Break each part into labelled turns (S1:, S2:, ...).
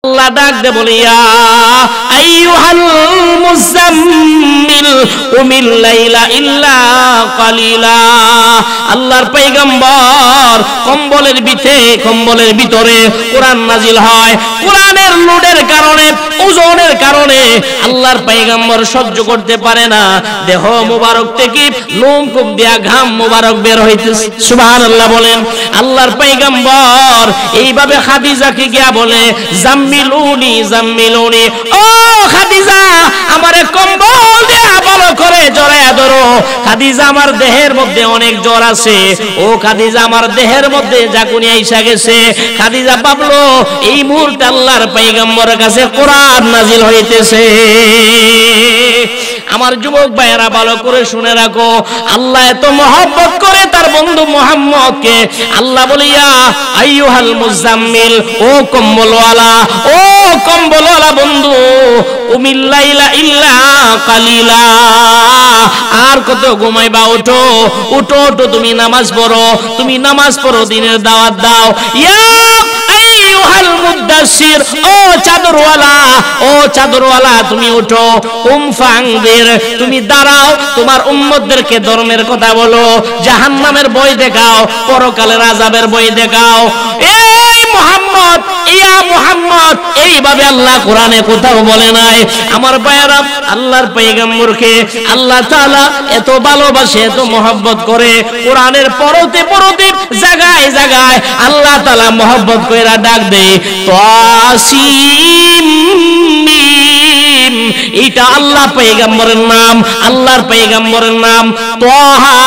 S1: আল্লাহ ডাক দে বলে ইয়া আইয়ুহাল মুজাম্মিল কুমিল লাইলা ইল্লা কালিলা। আল্লাহর পয়গম্বর কম্বলের ভিতরে কোরআন নাজিল হয়। কোরআনের লোডের কারণে, ওজনের কারণে আল্লাহর পয়গম্বর সহ্য করতে পারে না। দেহ মোবারক থেকে লোম কূপ দিয়া ঘাম মোবারক বের হইতেছে। সুবহানাল্লাহ বলেন। আল্লাহর পয়গম্বর এইভাবে খাদিজাকে গিয়া বলে জাম্মিলুনি জাম্মিলুনি, ও খাদিজা আমারে কম্বল দিয়া ভালো করে জড়ায়া ধরো। খাদিজা আমার দেহের মধ্যে অনেক জ্বর আছে। ও খাদিজা আমার দেহের মধ্যে জাকুনি আইসা গেছে। খাদিজা ভাবলো এই মুহূর্তে আল্লাহর পয়গম্বরের কাছে কোরআন নাজিল হইতেছে। আমার যুবক ভাইয়েরা ভালো করে শুনে রাখো, আল্লাহ এত মহব্বত করে তার বন্ধু মুহাম্মদকে। আল্লাহ বলিয়া আইয়ুহাল মুজাম্মিল, ও কম্বলওয়ালা, ও কম্বলওয়ালা বন্ধু, উমিল লাইলা ইল্লা কালিলা, আর কত ঘুমাইবা, ওঠো ওঠো ওঠো, তুমি নামাজ পড়ো, তুমি নামাজ পড়ো, দিনের দাওয়াত দাও। ইয়া আইয়ুহাল মুদাসসির, ও চাদরওয়ালা, ও চাদরওয়ালা তুমি ওঠো। ফাংদির, তুমি দাঁড়াও, তোমার উম্মতদেরকে ধর্মের কথা বলো, জাহান্নামের ভয় দেখাও, পরকালের আযাবের ভয় দেখাও। এই মুহাম্মদ, ইয়া মুহাম্মদ, এইভাবে আল্লাহ কোরআনে কোথাও বলে নাই। আমার ভাইয়েরা, আল্লাহর পয়গম্বরকে আল্লাহ তাআলা এত ভালোবাসে, এত মহব্বত করে, কোরআনের পরতে পরতে জায়গায় জায়গায় আল্লাহ তাআলা মহব্বত কইরা ডাক দেয় তাসিম। এটা আল্লাহ পয়গম্বরের নাম, আল্লাহর পয়গম্বরের নাম তাহা,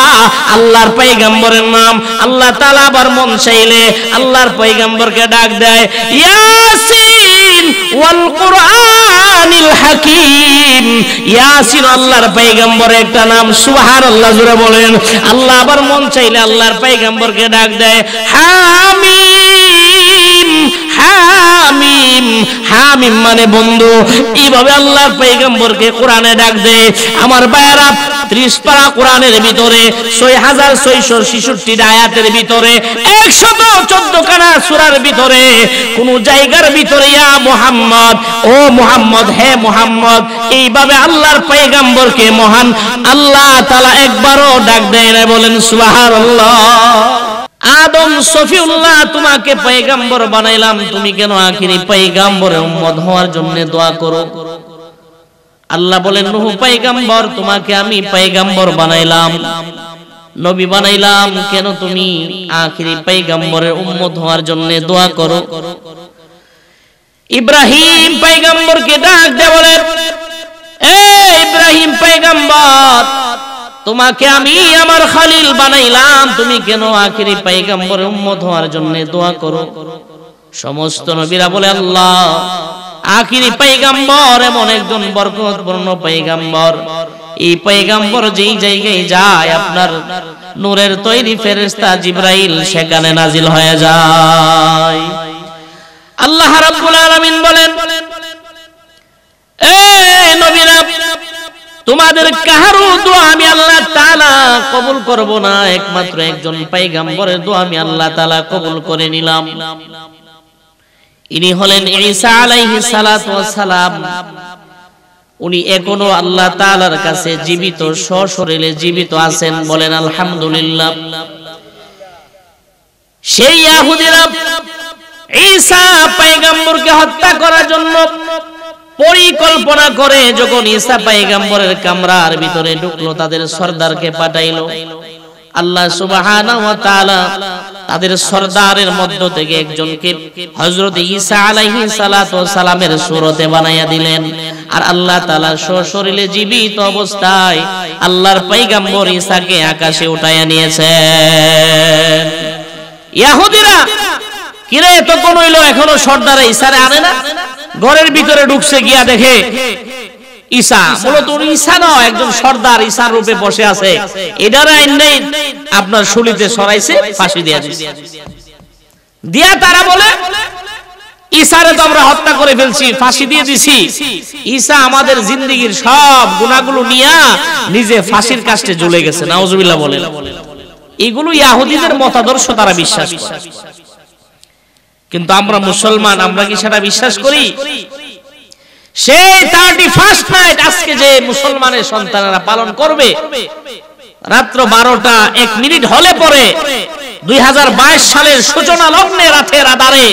S1: আল্লাহর পয়গম্বরের নাম। আল্লাহ তাআলা আবার মন চাইলে আল্লাহর পয়গম্বরকে ডাক দেয় ইয়াসিন ওয়াল কুরআনিল হাকীম। ইয়াসিন আল্লাহর পয়গম্বরের একটা নাম। সুবহানাল্লাহ জোরে বলেন। আল্লাহ আবার মন চাইলে আল্লাহর পয়গম্বরকে ডাক দেয় হামিম। হামিম, হামিম মানে বন্ধু। এইভাবে আল্লাহর পয়গম্বরকে কোরআনে ডাক দেয়। আমার ভাইয়েরা, 30 পারা কোরআনের ভিতরে 6666 আয়াতের ভিতরে 114 খানা সূরার ভিতরে কোন জায়গার ভিতরে ইয়া মুহাম্মদ, ও মুহাম্মদ, হে মুহাম্মদ, এইভাবে আল্লাহর পয়গম্বরকে মহান আল্লাহ তাআলা একবারও ডাক দেয় না। বলেন সুবহানাল্লাহ। আদম সফিউল্লাহ, তোমাকে পয়গম্বর বানাইলাম, তুমি কেন আখিরি পয়গম্বরের উম্মত হওয়ার জন্য দোয়া করো? আল্লাহ বলেন নূহ পয়গম্বর, তোমাকে আমি পয়গম্বর বানাইলাম, নবী বানাইলাম, কেন তুমি আখিরি পয়গম্বরের উম্মত হওয়ার জন্য দোয়া করো? ইব্রাহিম পয়গম্বরকে ডাক দেয়, বলে এ ইব্রাহিম পয়গম্বর, তোমাকে আমি আমার খলিল বানাইলাম, তুমি কেন আখিরি পয়গম্বরের উম্মত হওয়ার জন্য দোয়া করো? সমস্ত নবীরা বলে আল্লাহ আখিরি পয়গম্বর এমন একজন বরকতপূর্ণ পয়গম্বর, এই পয়গম্বর যেই জায়গায় যায় আপনার নূরের তৈরি ফেরেশতা জিবরাইল সেখানে নাজিল হয়ে যায়। আল্লাহ রাব্বুল আলামিন বলেন এ নবীরা, তোমাদের কারো দোয়া আমি আল্লাহ তাআলা কবুল করব না, একমাত্র একজন পয়গম্বরের দোয়া আমি আল্লাহ তাআলা কবুল করে নিলাম। ইনি হলেন ঈসা আলাইহিস সালাতু ওয়াস সালাম। উনি এখনো আল্লাহ তাআলার কাছে জীবিত, সশরীরে জীবিত আছেন। বলেন আলহামদুলিল্লাহ। সেই ইহুদিরা ঈসা পয়গম্বরকে হত্যা করার জন্য পরিকল্পনা করে যখন ঈসা পয়গম্বরের কামরার ভিতরে ঢুকলো, তাদের সরদারকে পাঠাইলো। আল্লাহ সুবহানাহু ওয়া তাআলা তাদের সরদারের মধ্য থেকে একজনকে হযরত ঈসা আলাইহিস সালাতু ওয়াস সালামের সূরতে বানায়া দিলেন। আর আল্লাহ তাআলা সশরীরে জীবিত অবস্থায় আল্লাহর পয়গম্বর ঈসাকে আকাশে উঠায়া নিয়েছেন। ইহুদিরা কিরে তখন হইলো এখনো সরদারে ঈসারে আনে না, ঘরের ভিতরে ঢুকছে, গিয়া দেখে ঈসা, বলো তো ঈসা না, একজন সরদার ঈসার রূপে বসে আছে। এটারে আইনে আপনার শুলিতে সরাইছে, ফাঁসি দিয়া দিয়েছে। দিয়া তারা বলে ঈসারে তো আমরা হত্যা করে ফেলছি, ফাঁসি দিয়ে দিছি। ঈসা আমাদের জিন্দেগীর সব গুনাহগুলো নিয়া নিজে ফাঁসির কাষ্টে ঝুলে গেছে। নাউজুবিল্লাহ বলেন। এগুলো ইহুদিদের মতাদর্শ, তারা বিশ্বাস করে। কিন্তু আমরা মুসলমান, আমরা কি সেটা বিশ্বাস করি? সেই 31st নাইট আজকে যে মুসলমানের সন্তানেরা পালন করবে, রাত্র 12টা 1 মিনিট হলে পরে 2022 সালের সূচনা লগ্নে রাতের আধারে,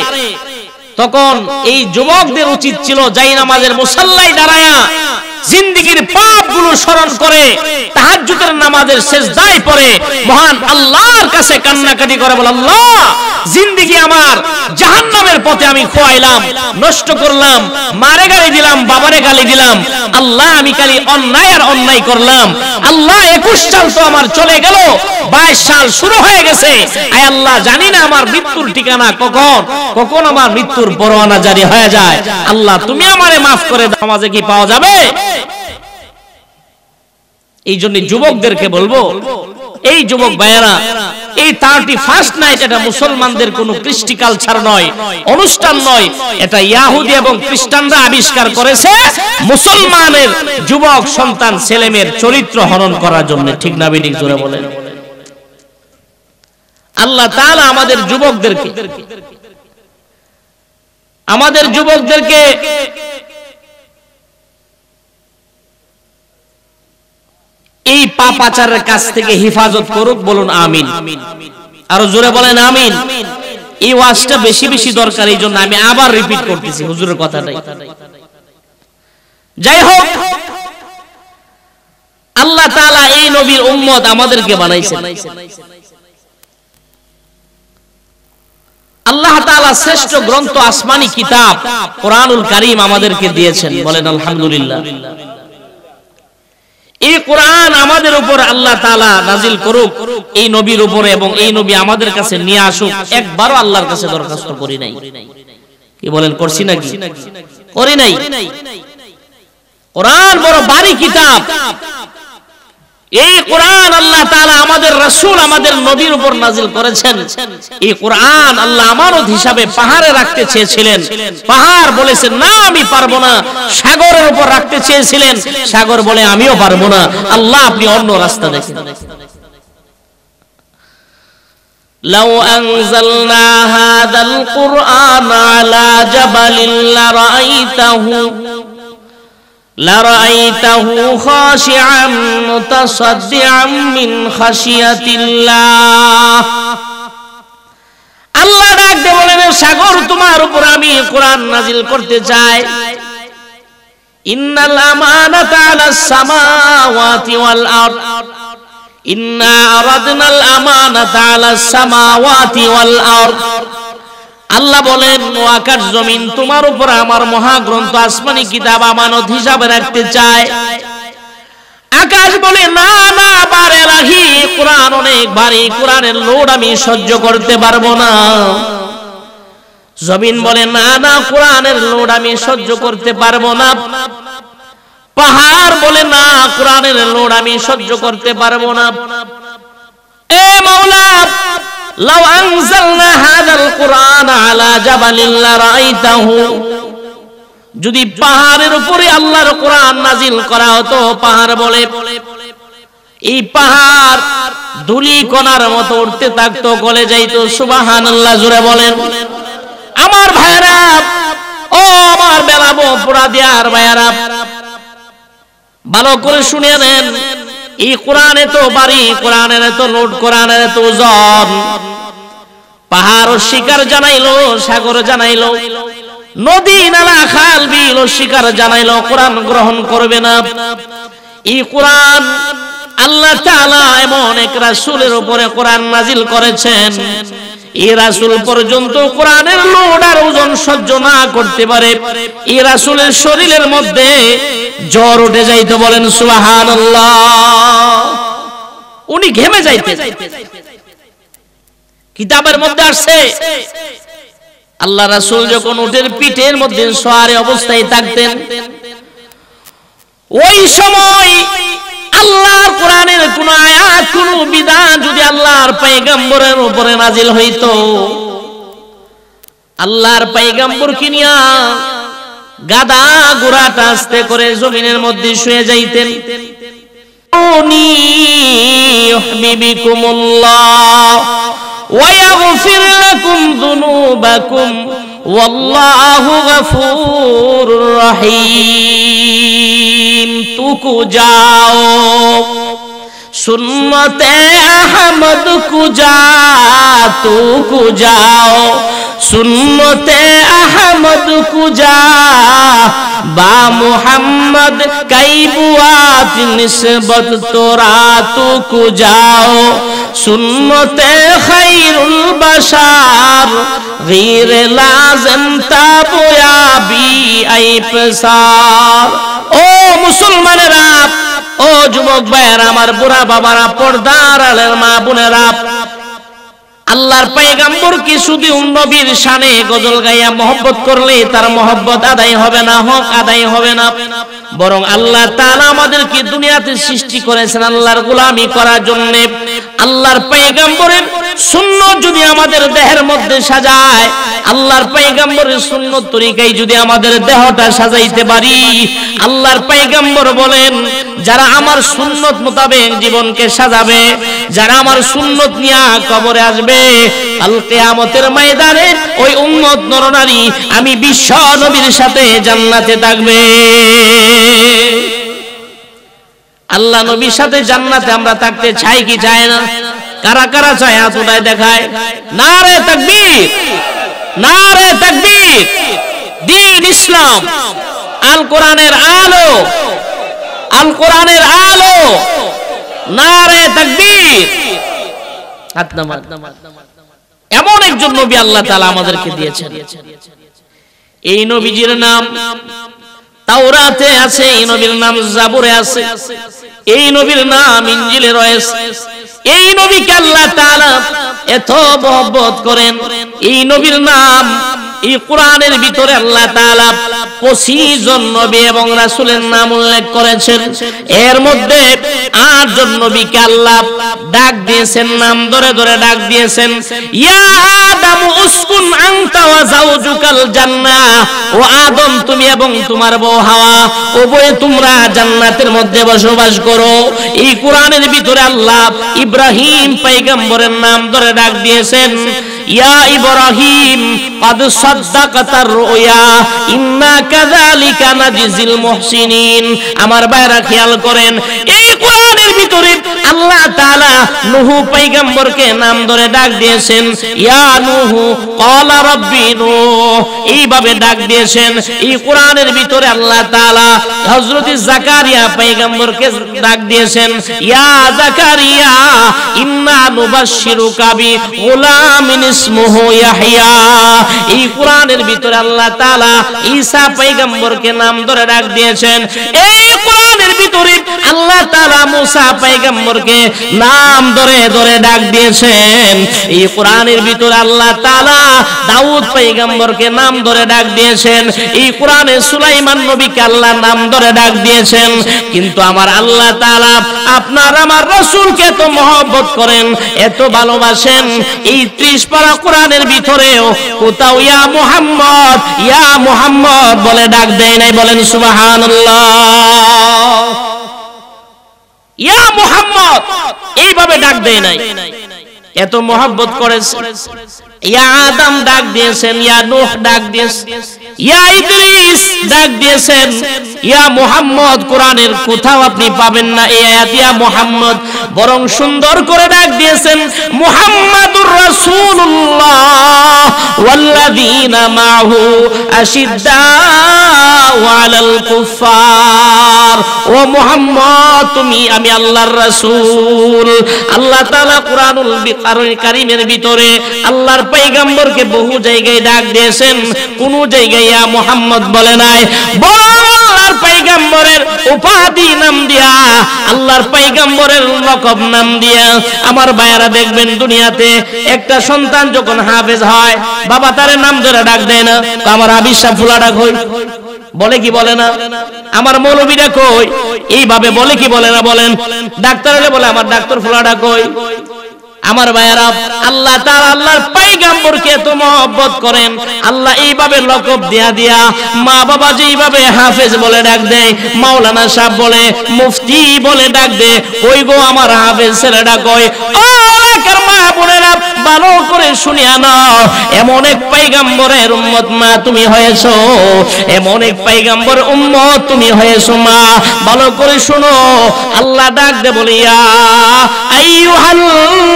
S1: তখন এই যুবকদের উচিত ছিল জায়নামাজের মুসাল্লায় দাঁড়ায়া জিন্দেগীর পাপগুলো স্মরণ করে তাহাজ্জুদের নামাজের সিজদায় পড়ে মহান আল্লাহর কাছে কান্নাকাটি করে বলে, আল্লাহ জিন্দেগি আমার জাহান্নামের পথে আমি খোয়াইলাম, নষ্ট করলাম, মারে গালি দিলাম, বাবারে গালি দিলাম, আল্লাহ আমি খালি অন্যায় আর অন্যায় করলাম, আল্লাহ 21 সাল তো আমার চলে গেল, 22 সাল শুরু হয়ে গেছে, আয় আল্লাহ জানি না আমার মৃত্যুর ঠিকানা কখন, কখন আমার মৃত্যুর পরোয়ানা জারি হয়ে যায়, আল্লাহ তুমি আমারে মাফ করে দাও, নামাজে কি পাওয়া যাবে? এই জন্য যুবকদেরকে বলবো, এই যুবক ভাইয়েরা, এই 31st নাইট এটা মুসলমানদের কোনো কৃষ্টি কালচার নয়, অনুষ্ঠান নয়, এটা ইহুদি এবং খ্রিস্টানরা আবিষ্কার করেছে মুসলমানের যুবক সন্তান ছেলেমেয়ের চরিত্র হরণ করার জন্য। ঠিক না বেঠিক জোরে বলেন? আল্লাহ তাআলা আমাদের যুবকদেরকে এই পাপাচারের কাছ থেকে হেফাজত করুক, বলুন আমিন। আরো জোরে বলেন আমিন। এই ওয়াজটা বেশি বেশি দরকার, এই জন্য আমি আবার রিপিট করতেছি হুজুরের কথাটাই। যাই হোক, আল্লাহ তাআলা এই নবীর উম্মত আমাদেরকে বানাইছেন। আল্লাহ তাআলা শ্রেষ্ঠ গ্রন্থ আসমানি কিতাব কোরআনুল কারীম আমাদেরকে দিয়েছেন, বলেন আলহামদুলিল্লাহ। এই কোরআন আমাদের উপর আল্লাহ তাআলা নাজিল করুক এই নবীর উপরে, এবং এই নবী আমাদের কাছে নিয়ে আসুক, একবারও আল্লাহর কাছে দরখাস্ত করি নাই। কি বলেন, করছি নাকি? করি নাই। কোরআন বড় ভারী কিতাব। এই কোরআন আল্লাহ তাআলা আমাদের রাসূল আমাদের নবীর উপর নাজিল করেছেন। এই কোরআন আল্লাহ আমানত হিসাবে পাহাড়ে রাখতে চেয়েছিলেন, পাহাড় বলেছেন না আমি পারবো না। সাগরের উপর রাখতে চেয়েছিলেন, সাগর বলে আমিও পারবো না। আল্লাহ আপনি অন্য রাস্তা দেখেন। লাউ আনজালনা হাযাল কুরআন আলা জাবালিন লারাআইতাহু খাশিআম মুতাসাদ্দিআম মিন খাশিয়াতিল্লাহ। আল্লাহ ডাক দিয়ে বলেন, সাগর তোমার উপর আমি কোরআন নাজিল করতে চাই। ইন্নাল আমানাতা আলাস সামাওয়াতি ওয়াল আরদ, ইন্না আরাদনাল আমানাতা আলাস সামাওয়াতি ওয়াল আরদ। আল্লাহ বলেন, ও আকাশ জমিন তোমার উপর আমার মহাগ্রন্থ আসমানি কিতাব আমানত হিসাবে রাখতে চায়। আকাশ বলে না না, বারে রাখি, কোরআন অনেক ভারী, কোরআনের লোড আমি সহ্য করতে পারবো না। জমিন বলে না না, কোরআনের লোড আমি সহ্য করতে পারবো না। পাহাড় বলে না, কোরআনের লোড আমি সহ্য করতে পারবো না। এ মাওলা, লাউ আনজালনা হাযাল কুরআন আলা জাবালিন লারাআইতাহু, যদি পাহাড়ের উপরে আল্লাহর কোরআন নাজিল করা হতো, পাহাড় বলে এই পাহাড় ধুলি কণার মতো উঠতে থাকতো, গলে যাইতো। সুবহানাল্লাহ, জোরে বলেন। আমার ভাইরা, ও আমার বেলাবো পুরা দিয়ার ভাইরা, ভালো করে শুনে নেন। এই কোরআন এত ভারী, কোরআনের এত লোড, কোরআনের এত ওজন। পাহাড় শিকার জানাইলো, সাগর জানাইলো, নদী নালা খাল বিল শিকার জানাইলো, কোরআন গ্রহণ করবে না। এই কোরআন আল্লাহ তাআলা এমন এক রাসূলের উপরে কোরআন নাজিল করেছেন, এই রাসূল পর্যন্ত কোরআনের লোড আর ওজন সহ্য না করতে পারে। এই রাসূলের শরীরের মধ্যে জ্বর উঠে যাইতো, বলেন সুবহানাল্লাহ। উনি ঘেমে যাইতেন। কিতাবের মধ্যে আসছে, আল্লাহ রাসূল যখন উটের পিঠের মধ্যে সওয়ারে অবস্থায় থাকতেন, ওই সময় আল্লাহর কোরআনের কোন আয়াত, কোন বিধান যদি আল্লাহর পয়গম্বরের উপরে নাজিল হইতো, আল্লাহর পয়গম্বরকে নিয়া গাদা ঘোড়াটা আস্তে করে জমিনের মধ্যে শুয়ে যাইতেন। ويغفر لكم ذنوبكم والله غفور رحيم तुकु जाओ सुन्नते अहमद कुजा तुकु जाओ सुन्नते अहमद कुजा बा मुहम्मद कई बुआत निस्बत तोरा तुकु जाओ सुन्नते खैरुल बशार गैर लाज़िम ताबुया बी ऐपसार ओ मुसलमानेरा ও যুবক ভাইয়েরা আমার বুড়া বাবারা পর্দার আলের মা বোনেরা আল্লাহর পয়গম্বর কি শুধু নবীর শানে গজল গাইয়া মহব্বত করলে তার মহব্বত আদায় হবে না হক আদায় হবে না বরং আল্লাহ তাআলা আমাদেরকে দুনিয়াতে সৃষ্টি করেছেন আল্লাহর গোলামি করার জন্য আল্লাহর পয়গম্বরের সুন্নাত যদি আমাদের দেহের মধ্যে সাজায় আল্লাহর পয়গম্বরের সুন্নাত তরিকায় যদি আমাদের দেহটা সাজাইতে পারি আল্লাহর পয়গম্বর বলেন যারা আমার সুন্নাত মোতাবেক জীবনকে সাজাবে যারা আমার সুন্নাত নিয়ে কবরে আসবে কাল কিয়ামতের ময়দানে ওই উম্মত নরনারী আমি বিশ্ব নবীর সাথে জান্নাতে থাকবে আল্লাহ নবীর সাথে জান্নাতে আমরা থাকতে চাই কি চাই না কারা কারা চায় হাত উঠায় দেখায় নারে তাকবীর নারে তাকবীর দ্বীন ইসলাম আল কোরআনের আলো আল কোরআনের আলো নারে তাকবীর হাত নামান এমন একজন নবী আল্লাহ তাআলা আমাদেরকে দিয়েছেন এই নবীজির নাম তাওরাতে আছে এই নবীর নাম জাবুরে আছে এই নবীর নাম ইনজিলে রয়েছে এই নবীকে আল্লাহ তাআলা এত মহব্বত করেন এই নবীর নাম এই কোরআনের ভিতরে আল্লাহ তাআলা 25 জন নবী এবং রাসূলের নাম উল্লেখ করেছেন এর মধ্যে 8 জন নবীকে আল্লাহ ডাক দিয়েছেন নাম ধরে ধরে ডাক দিয়েছেন ইয়া আদম উসকুন আনতা ওয়া যাওজুকাল জান্নাহ ও আদম তুমি এবং তোমার বউ হাওয়া উভয়ে তোমরা জান্নাতের মধ্যে বসবাস করো এই কোরআনের ভিতরে আল্লাহ ইব্রাহিম পয়গম্বরের নাম ধরে ডাক দিয়েছেন ইয়া ইব্রাহিম قد صدقت الرؤيا ইন্না কাযালিকা নাজিল মুহসিনিন আমার ভাইরা খেয়াল করেন এই কোরআনের ভিতরে আল্লাহ তাআলা নূহ পয়গম্বরকে নাম ধরে ডাক দিয়েছেন ইয়া নূহ ক্বালা রাব্বি নূহ এইভাবে ডাক দিয়েছেন এই কোরআনের ভিতরে আল্লাহ তাআলা হযরত জাকারিয়া পয়গম্বরকে ডাক দিয়েছেন ইয়া জাকারিয়া ইন্না নুবাশশিরুকা বি গুলামিন ইসমুহু ইয়াহইয়া এই কোরআনের ভিতরে আল্লাহ তাআলা ঈসা পয়গম্বরকে নাম ধরে ডাক দিয়েছেন এই কোরআনের ভিতরে আল্লাহ তাআলা মুসা পয়গম্বরকে নাম ধরে ধরে ডাক দিয়েছেন এই কোরআনের ভিতরে আল্লাহ তাআলা দাউদ পয়গম্বরকে নাম ধরে ডাক দিয়েছেন এই কোরআনে সুলাইমান নবীকে আল্লাহ নাম ধরে ডাক দিয়েছেন কিন্তু আমার আল্লাহ তাআলা আপনার আমার রাসূলকে তো মহব্বত করেন এত ভালোবাসেন এই 30 পারা কোরআনের ভিতরেও কোথাও ইয়া মুহাম্মদ বলে ডাক দেয় নাই বলেন সুবহানাল্লাহ ইয়া মুহাম্মদ এইভাবে ডাক দেয় নাই এত মহব্বত করেছেন ইয়া আদম ডাক দিয়েছেন ইয়া নূহ ডাক দিয়েছেন ইয়া ইদ্রিস ডাক দিয়েছেন ইয়া মুহাম্মদ কোরআনের কোথাও আপনি পাবেন না এই আয়াত ইয়া মুহাম্মদ বরং সুন্দর করে ডাক দিয়েছেন মুহাম্মাদুর রাসূলুল্লাহ ওয়াল্লাযীনা মাহু আশিদ্দাউ আলাল কুফার ও মুহাম্মদ তুমি আমি আল্লাহর রাসূল আল্লাহ তাআলা কোরআনুল কারীমের ভিতরে আল্লাহর পয়গম্বরকে বহু জায়গায় ডাক দিয়েছেন কোন জায়গায় ইয়া মুহাম্মদ বলে নাই বরং আল্লাহর পয়গম্বরের উপাধি নাম দিয়া আল্লাহর পয়গম্বরের লকব নাম দিয়া আমার ভাইয়ারা দেখবেন দুনিয়াতে একটা সন্তান যখন হাফেজ হয় বাবা তার নাম ধরে ডাক দেয় না তো আমার হাবিজ সাহেব ফুলা ডাক হয় বলে কি বলে না আমার মৌলবীরা কই এইভাবে বলে কি বলে না বলেন ডাক্তার হলে বলে আমার ডাক্তার ফুলা ডাক হয় আমার ভাইয়েরা, আল্লাহ তাআলা আল্লাহর পয়গম্বরকে এত মহব্বত করেন, আল্লাহ এইভাবে লকব দিয়া দিয়া মা বাবা যেইভাবে হাফেজ বলে ডাক দেয়, মাওলানা সাহেব বলে, মুফতি বলে ডাক দেয়, ওই গো আমার হাফেজ ছেলেটা কয়, ও এলাকার মা বোনেরা ভালো করে শুনিয়া নাও, এমন এক পয়গম্বরের উম্মত মা তুমি হয়েছো, এমন এক পয়গম্বর উম্মত তুমি হয়েছো মা, ভালো করে শুনো। আল্লাহ ডাক দে বলে, ইয়া আইয়ুহাল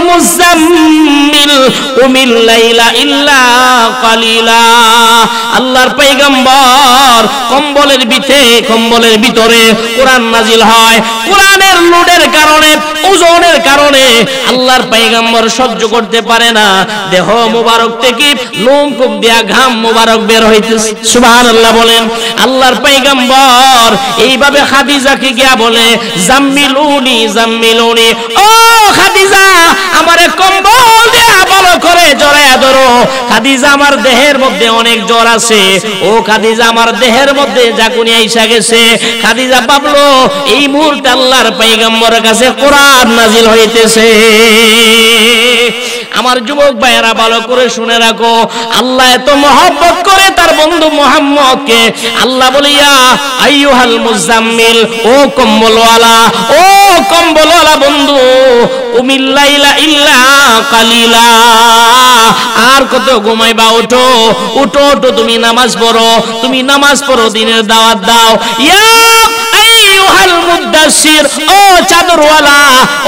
S1: মুজাম্মিল কুমিল লাইলা ইল্লা কালিলা। আল্লাহর পয়গম্বর কম্বলের ভিতরে কোরআন নাজিল হয়, কোরআনের লোডের কারণে, ওজনের কারণে আল্লাহর পয়গম্বর সহ্য করতে পারে না, দেহ মোবারক থেকে লোম কূপ দিয়া ঘাম মোবারক বের হইতেছে। সুবহানাল্লাহ বলেন। আল্লাহর পয়গম্বর এইভাবে খাদিজাকে গিয়া বলে, জাম্মিলুনি জাম্মিলুনি, ও খাদিজা আমারে কম্বল দিয়া ভালো করে জড়ায়া ধরো। খাদিজা আমার দেহের মধ্যে অনেক জ্বর আছে, ও খাদিজা আমার দেহের মধ্যে জাকুনি আইসা গেছে। খাদিজা ভাবলো এই মুহূর্তে আল্লাহর পয়গম্বরের কাছে কোরআন নাজিল হইতেছে। আমার যুবক ভাইয়েরা ভালো করে শুনে রাখো, আল্লাহ এত মহব্বত করে তার বন্ধু মুহাম্মদকে। আল্লাহ বলিয়া আইয়ুহাল মুজাম্মিল, ও কম্বলওয়ালা, ও কম্বলওয়ালা বন্ধু, কুমিল লাইলা ইল্লা কালিলা, আর কত ঘুমাইবা, ওঠো ওঠো ওঠো, তুমি নামাজ পড়ো, তুমি নামাজ পড়ো, দিনের দাওয়াত দাও। ইয়া আইয়ুহাল মুদাসসির, ও চাদরওয়ালা,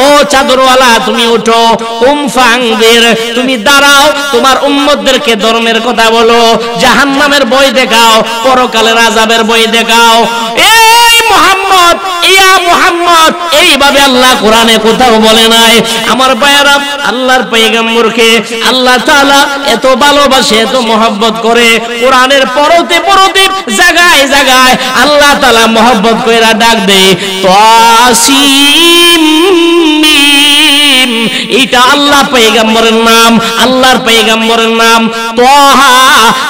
S1: ও চাদরওয়ালা তুমি ওঠো, কুম ফাংদির, তুমি দাঁড়াও, তোমার উম্মতদেরকে ধর্মের কথা বলো, জাহান্নামের ভয় দেখাও, পরকালের আযাবের ভয় দেখাও। এই মুহাম্মদ, ইয়া মুহাম্মদ, এইভাবে আল্লাহ কোরআনে কোথাও বলে নাই। আমার ভাইয়েরা, আল্লাহর পয়গম্বরকে আল্লাহ তাআলা এত ভালোবাসে, এত মহব্বত করে, কোরআনের পরতে পরতে জায়গায় জায়গায় আল্লাহ তাআলা মহব্বত কইরা ডাক দেয়, তাসিম মিম, এটা আল্লাহ পয়গম্বরের নাম, আল্লাহর পয়গম্বরের নাম। তাহা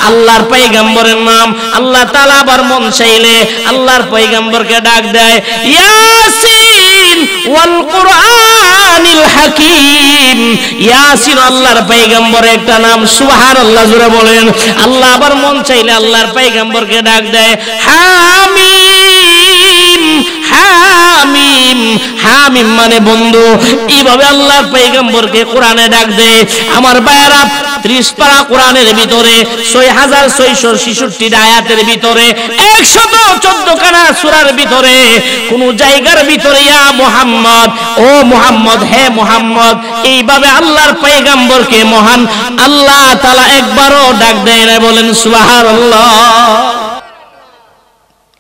S1: আল্লাহর পয়গম্বরের নাম। আল্লাহ তাআলা আবার মন চাইলে আল্লাহর পয়গম্বরকে ডাক দেয়, ইয়াসিন ওয়াল কুরআনিল হাকীম। ইয়াসিন আল্লাহর পয়গম্বরের একটা নাম। সুবহানাল্লাহ জোরে বলেন। আল্লাহ আবার মন চাইলে আল্লাহর পয়গম্বরকে ডাক দেয়, হামিম, হামিম, হামিম মানে বন্ধু। এইভাবে আল্লাহর পয়গম্বরকে কোরআনে ডাক দেয়। আমার ভাইয়েরা, 30 পারা কোরআনের ভিতরে 6666 আয়াতের ভিতরে 114 খানা সূরার ভিতরে কোন জায়গার ভিতরে ইয়া মুহাম্মদ, ও মুহাম্মদ, হে মুহাম্মদ, এইভাবে আল্লাহর পয়গম্বরকে মহান আল্লাহ তাআলা একবারও ডাক দেয় না। বলেন সুবহানাল্লাহ।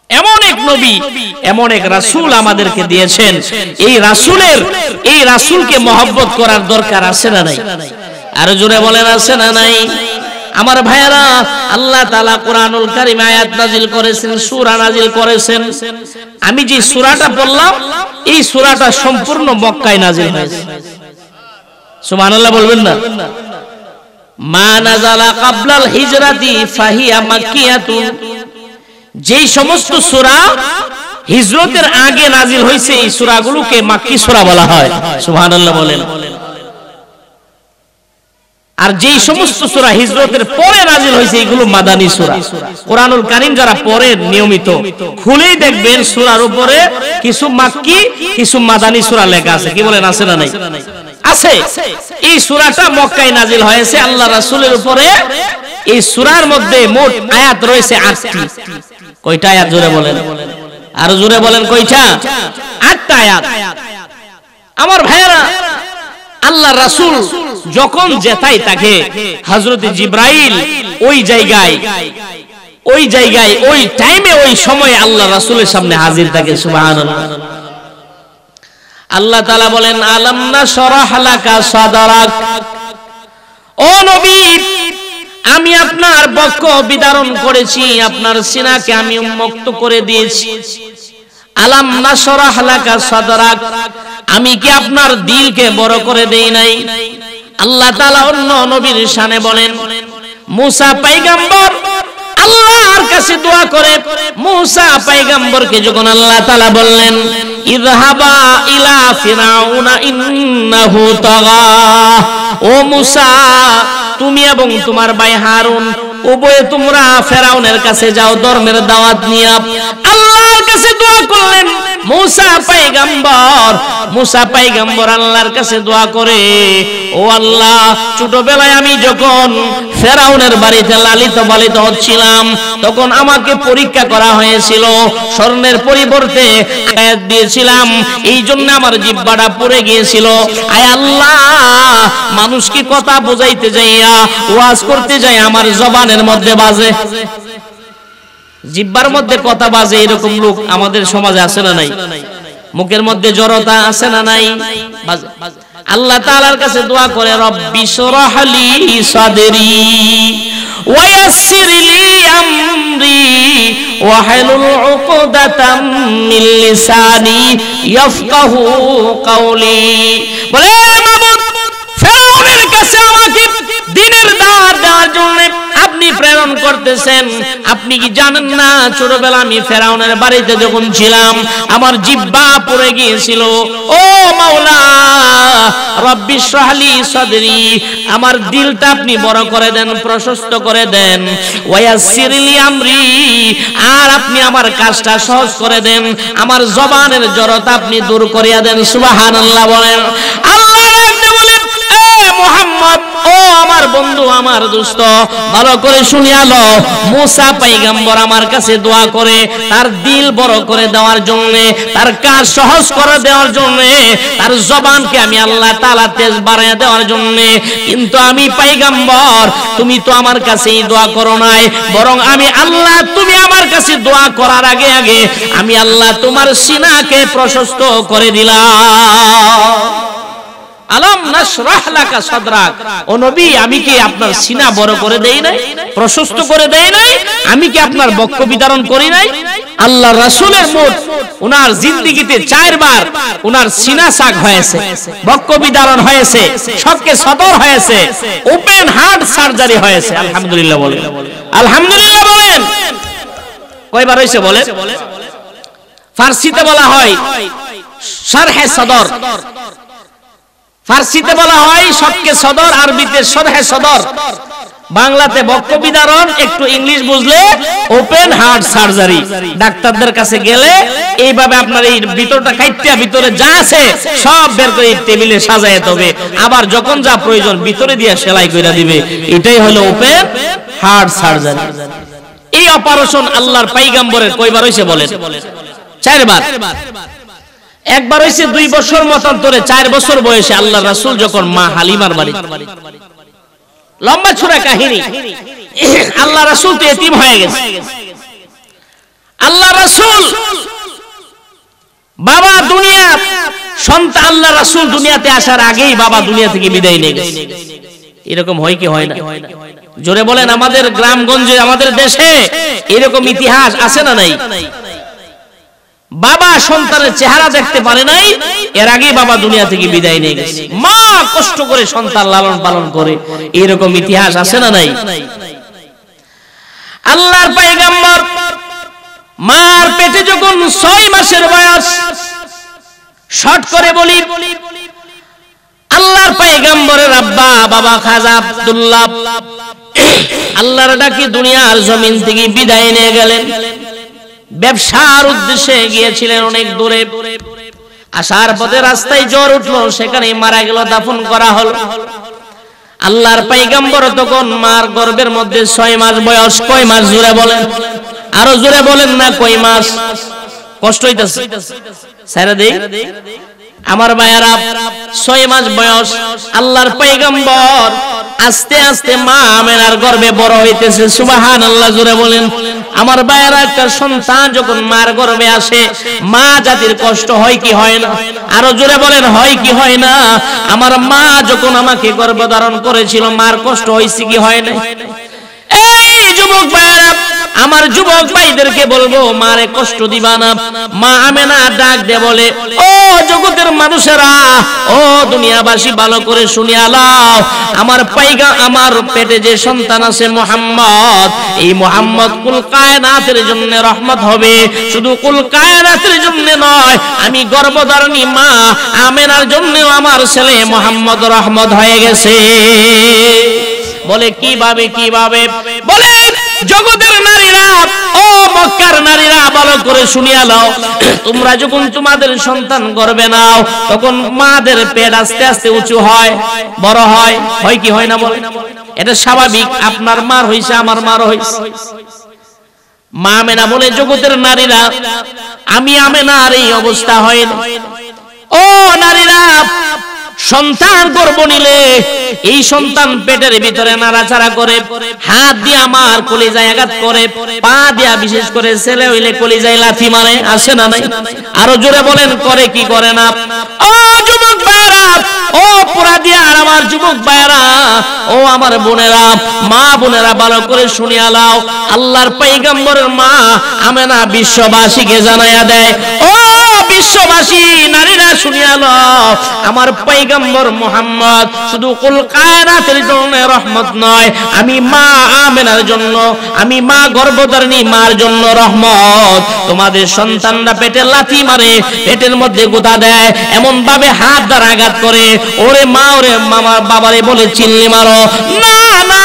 S1: এমন এক নবী, এমন এক রাসূল আমাদেরকে দিয়েছেন। এই রাসূলকে মহব্বত করার দরকার আছে না নাই? আর জোরে বলেন, আছে না নাই? আমার ভাইয়েরা, আল্লাহ তাআলা কোরআনুল কারীমে আয়াত নাজিল করেছেন, সূরা নাজিল করেছেন। আমি যে সূরাটা বললাম, এই সূরাটা সম্পূর্ণ মক্কায় নাজিল হয়েছে। সুবহানাল্লাহ বলবেন না? মা নাযালা ক্বাবলাল হিজরাতি ফাহিয়া মাক্কিয়াতুন। যেই সমস্ত সূরা হিজরতের আগে নাজিল হয়েছে, এই সূরাগুলোকে মাক্কি সূরা বলা হয়। সুবহানাল্লাহ বলেন। আর যেই সমস্ত সূরা হিজরতের পরে নাজিল হয়েছে, এগুলো মাদানী সূরা। কোরআনুল কারীম যারা পড়ে নিয়মিত, খুলেই দেখবেন সূরার উপরে কিছু মাক্কি, কিছু মাদানী সূরা লেখা আছে। কি বলেন, আছে না নাই? আছে। এই সূরাটা মক্কায় নাজিল হয়েছে আল্লাহ রাসূলের উপরে। এই সূরার মধ্যে মোট আয়াত রয়েছে 8টি। কয়টা আয়াত জোরে বলেন? আর জোরে বলেন, কয়টা? 8টা আয়াত। আমার ভাইয়েরা, আল্লাহ রাসূল যখন যেতাই থাকে, হযরত জিবরাইল ওই জায়গায় ওই টাইমে, ওই সময় আল্লাহ রাসূলের সামনে হাজির থাকে। সুবহানাল্লাহ। আল্লাহ তাআলা বলেন, আলাম নাশরাহ লাকা সাদরাক। ও নবী, আমি আপনার বক্ষ বিদারণ করেছি, আপনার সিনাকে আমি উন্মুক্ত করে দিয়েছি। আলাম নাশরাহ লাকা সাদরাক, আমি কি আপনার দিলকে বড় করে দেই নাই? আল্লাহ তাআলা অন্য নবীর শানে বলেন, মুসা পয়গম্বর আল্লাহর কাছে দোয়া করে মূসা পয়গম্বরকে যখন আল্লাহ তাআলা বললেন ইযহাবা ইলা ফিরাউনা ইন্নাহু তাগা, ও মূসা তুমি এবং তোমার ভাই হারুন উভয়ে তোমরা ফেরাউনের কাছে যাও ধর্মের দাওয়াত নিয়ে। আল্লাহর কাছে দোয়া করলেন মূসা পয়গম্বর আল্লাহর কাছে দোয়া করে, ও আল্লাহ ছোটবেলায় আমি যখন ফেরাউনের বাড়িতে লালিত পালিত হচ্ছিলাম তখন আমাকে পরীক্ষা করা হয়েছিল, স্বর্ণের পরিবর্তে আয়াত দিয়েছিলাম, এই জন্য আমার জিহ্বাটা পুড়ে গিয়েছিল। আয় আল্লাহ মানুষকে কথা বোঝাইতে যাইয়া ওয়াজ করতে যাই আমার জবানের মধ্যে বাজে, জিহ্বার মধ্যে কথা বাজে, এরকম লোক আমাদের সমাজে আছে না নাই? মুখের মধ্যে জড়তা আছে না নাই? আল্লাহ তাআলার কাছে দোয়া করে রব্বি শরহ লি সাদরি ওয়া ইয়াসসির লি আমরি ওয়া হালুল উকদাতাম মিন লিসানি ইয়াফকাহু কাওলি। বলে মাবুদ ফেরাউনের কাছে আমাকে দ্বীনের দাওয়াত দেওয়ার জন্য আপনি প্রেরণ করতেছেন, আপনি কি জানেন না ছোটবেলা আমি ফেরাউনের বাড়িতে যখন ছিলাম আমার জিহ্বা পুড়ে গিয়েছিল। ও মাওলা রব্বি শরহ লি সাদরি, আমার দিলটা আপনি বড় করে দেন, প্রশস্ত করে দেন, ওয়া ইয়াসসির লি আমরি, আর আপনি আমার কাজটা সহজ করে দেন, আমার জবানের জড়তা আপনি দূর করিয়া দেন। সুবহানাল্লাহ বলেন। আল্লাহ আপনি বলেন এ মুহাম্মদ, ও আমার বন্ধু আমার দোস্ত ভালো করে শুনিয়া লো, মূসা পয়গম্বর আমার কাছে দোয়া করে তার দিল বড় করে দেওয়ার জন্য, তার কাজ সহজ করে দেওয়ার জন্য, তার জবানকে আমি আল্লাহ তাআলা তেজ বাড়ায় দেওয়ার জন্য। কিন্তু আমি পয়গম্বর তুমি তো আমার কাছেই দোয়া করো নাই, বরং আমি আল্লাহ তুমি আমার কাছে দোয়া করার আগে আগে আমি আল্লাহ তোমার সিনাকে প্রশস্ত করে দিলাম। আলাম নাশরাহ লাকা সাদরাক, ও নবী আমি কি আপনার সিনা বড় করে দেই নাই, প্রশস্ত করে দেই নাই? আমি কি আপনার বক্ষ বিতরণ করি নাই? আল্লাহ রাসূলের মোট ওনার জিন্দেগিতে 4 বার ওনার সিনা সাক হয়েছে, বক্ষ বিতরণ হয়েছে, শক্কে সদর হয়েছে, ওপেন হার্ট সার্জারি হয়েছে। আলহামদুলিল্লাহ বলেন, আলহামদুলিল্লাহ বলেন। কয়বার হয়েছে বলে? ফারসিতে বলা হয় শারহে সদর, ফারসিতে বলা হয় শক্কে সদর, আরবিতে শরহে সদর, বাংলাতে বক্ষ বিদারণ, একটু ইংলিশ বুঝলে ওপেন হার্ট সার্জারি। ডাক্তারদের কাছে গেলে এইভাবে আপনার এই ভিতরটা কাইটটা ভিতরে যা আছে সব বের করে টেবিলে সাজায় তবে আবার যখন যা প্রয়োজন ভিতরে দিয়ে সেলাই কইরা দিবে। এটাই হলো ওপেন হার্ট সার্জারি। এই অপারেশন আল্লাহর পয়গম্বরের কয়বার হইছে বলেন? 4 বার। একবার হইছে 2 বছর মতান্তরে 4 বছর বয়সে আল্লাহ রাসূল যখন মা হালিমার বাড়ি, লম্বা ছুরা কাহিনী। আল্লাহ রাসূল তো এতিম হয়ে গেছে। আল্লাহ রাসূল বাবা দুনিয়া সন্তান, আল্লাহ রাসূল দুনিয়াতে আসার আগেই বাবা দুনিয়া থেকে বিদায় নিয়ে গেছে। এরকম হয় কি হয় না? জোরে বলেন। আমাদের গ্রামগঞ্জে আমাদের দেশে এরকম ইতিহাস আছে না নাই? বাবা সন্তানের চেহারা দেখতে পারে নাই, এর আগে বাবা দুনিয়া থেকে বিদায় নিয়ে গেছে। মা কষ্ট করে সন্তান লালন পালন করে, এরকম ইতিহাস আছে না নাই? আল্লাহর পয়গম্বর মার পেটে যখন 6 মাসের বয়স, শর্ট করে বলি আল্লাহর পয়গম্বরের আব্বা বাবা খাজা আব্দুল্লাহ আল্লাহর ডাকি দুনিয়ার জমিন থেকে বিদায় নিয়ে গেলেন। ব্যবসার উদ্দেশ্যে গিয়েছিলেন অনেক দূরে, আসার পথে রাস্তায় জ্বর উঠলো, সেখানে মারা গেল, দাফন করা হলো। আল্লাহর পয়গম্বর তখন মার গর্ভের মধ্যে 6 মাস বয়স। কয় মাস জোরে বলেন, আরো জোরে বলেন না কয় মাস? কষ্ট হইতাছে সারা দেই আমার ভাইয়ারা। 6 মাস বয়স আল্লাহর পয়গম্বর আস্তে আস্তে মা আমেনার গর্ভে বড় হইতেছে। সুবহানাল্লাহ জোরে বলেন। আমার ভাইয়ারা, একটা সন্তান যখন মার গর্ভে আসে মা জাতির কষ্ট হয় কি হয় না? আরো জোরে বলেন, হয় কি হয় না? আমার মা যখন আমাকে গর্ভধারণ করেছিল মার কষ্ট হইছে কি হয় না? এই যুবক ভাইয়ারা, আমার যুবক ভাইদেরকে বলবো মারে কষ্ট দিবা না। মা আমেনা ডাক দিয়ে বলে, ও জগতের মানুষেরা, ও দুনিয়াবাসী, ভালো করে শুনিয়া লও, আমার পেটে যে সন্তান আছে মুহাম্মদ, এই মুহাম্মদ কুল কায়নাতের জন্য রহমত হবে। শুধু কুল কায়নাতের জন্য নয়, আমি গর্ভধারিণী মা আমেনার জন্যও আমার ছেলে মুহাম্মদ রহমত হয়ে গেছে। বলে কিভাবে? বলে জগতের নারীরা, ও মক্কার নারীরা, ভালো করে শুনিয়া লও, তোমরা যখন তোমাদের সন্তান গর্ভে নাও তখন মাদের পেট আস্তে আস্তে উঁচু হয়, বড় হয় কি হয় না? বলে এটা স্বাভাবিক। আপনার মার হইছে, আমার মারও হইছে। মা আমেনা বলে, জগতের নারীরা, আমি আমেনার এই অবস্থা হয় না। ও নারীরা, সন্তান গর্ভ নিলে এই সন্তান পেটের ভিতরে নাড়াচাড়া করে, হাত দিয়ে আমার কলিজায় আঘাত করে, পা দিয়া বিশেষ করে ছেলে হইলে কলিজায় লাথি মারে, আসে না নাই? আরো জোরে বলেন, করে কি করে না? ও যুবক ভাইরা, ও পুরা দিয়া আর আমার যুবক ভাইরা, ও আমার বোনেরা, মা বোনেরা, ভালো করে শুনিয়া লও, আল্লাহর পয়গম্বরের মা আমেনা বিশ্ববাসীকে জানাইয়া দেয়, ও বিশ্ববাসী নারীরা শুনিয়া লও, আমার পয়গম্বর মুহাম্মদ শুধু কুল কায়নাতের জন্য রহমত নয়, আমি মা আমেনার জন্য, আমি মা গর্ভধারিণী মার জন্য রহমত। তোমাদের সন্তানরা পেটে লাথি মারে, পেটের মধ্যে গোতা দেয়, এমন ভাবে হাত দ্বারা আঘাত করে, ওরে মা, ওরে মামার বাবারে বলে চিল্লি মারো, না না,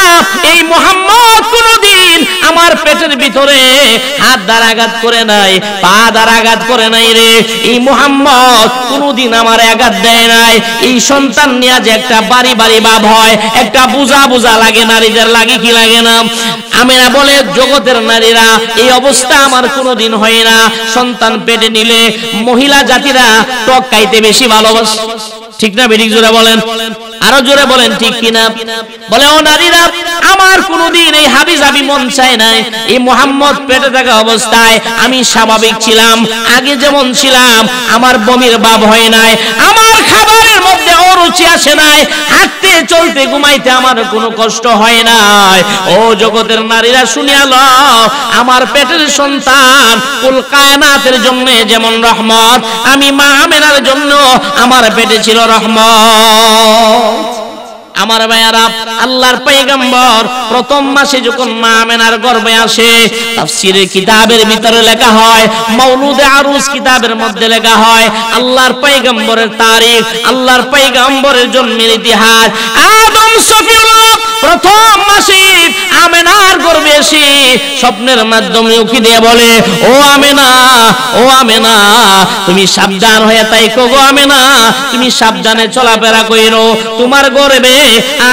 S1: এই মুহাম্মদ কোনদিন আমার পেটের ভিতরে হাত দ্বারা আঘাত করে নাই, পা দ্বারা আঘাত করে নাই রে। এই মুহাম্মদ কোনদিন আমার আঘাত দেয় নাই। এই সন্তান নিয়ে যে একটা বাড়ি ভাব হয়, একটা বুঝা লাগে, নারীদের লাগে কি লাগে না? আমেনা বলে, জগতের নারীরা, এই অবস্থা আমার কোনদিন হয় না। সন্তান পেটে নিলে মহিলা জাতিরা টক খাইতে বেশি ভালোবাসে, ঠিক না? বেঠিক জোরে বলেন, আরো জোরে বলেন, ঠিক কিনা? বলে, ও নারীরা, আমার কোনদিন এই হাবিজাবি মন চায় নাই। এই মুহাম্মদ পেটে থাকা অবস্থায় আমি স্বাভাবিক ছিলাম, আগে যেমন ছিলাম, আমার বমির ভাব হয় নাই, আমার খাবারের মধ্যে অরুচি আসে নাই, হাঁটতে চলতে ঘুমাইতে আমার কোনো কষ্ট হয় নাই। ও জগতের নারীরা শুনিয়া লও, আমার পেটের সন্তান কুল কায়নাতের জন্য যেমন রহমত, আমি মা আমেনার জন্য আমার পেটে ছিল রহমত। আমার ভাইয়ারা, আল্লাহর পয়গম্বর প্রথম মাসে যখন মা আমেনার গর্ভে আসে, তাফসীরের কিতাবের ভিতরে লেখা হয়, মাউলুদে আরুস কিতাবের মধ্যে লেখা হয়, আল্লাহর পয়গম্বরের তারিখ, আল্লাহর পয়গম্বরের জন্মের ইতিহাস। আদম সফিউল্লাহ প্রথম মাসে আমেনার গর্ভে এসে স্বপ্নের মাধ্যমে উকি দিয়ে বলে, ও আমেনা, ও আমেনা, তুমি সাবধান হয়ে তাইকো গো আমেনা, তুমি সাবধানে চলাফেরা কইরো, তোমার গর্ভে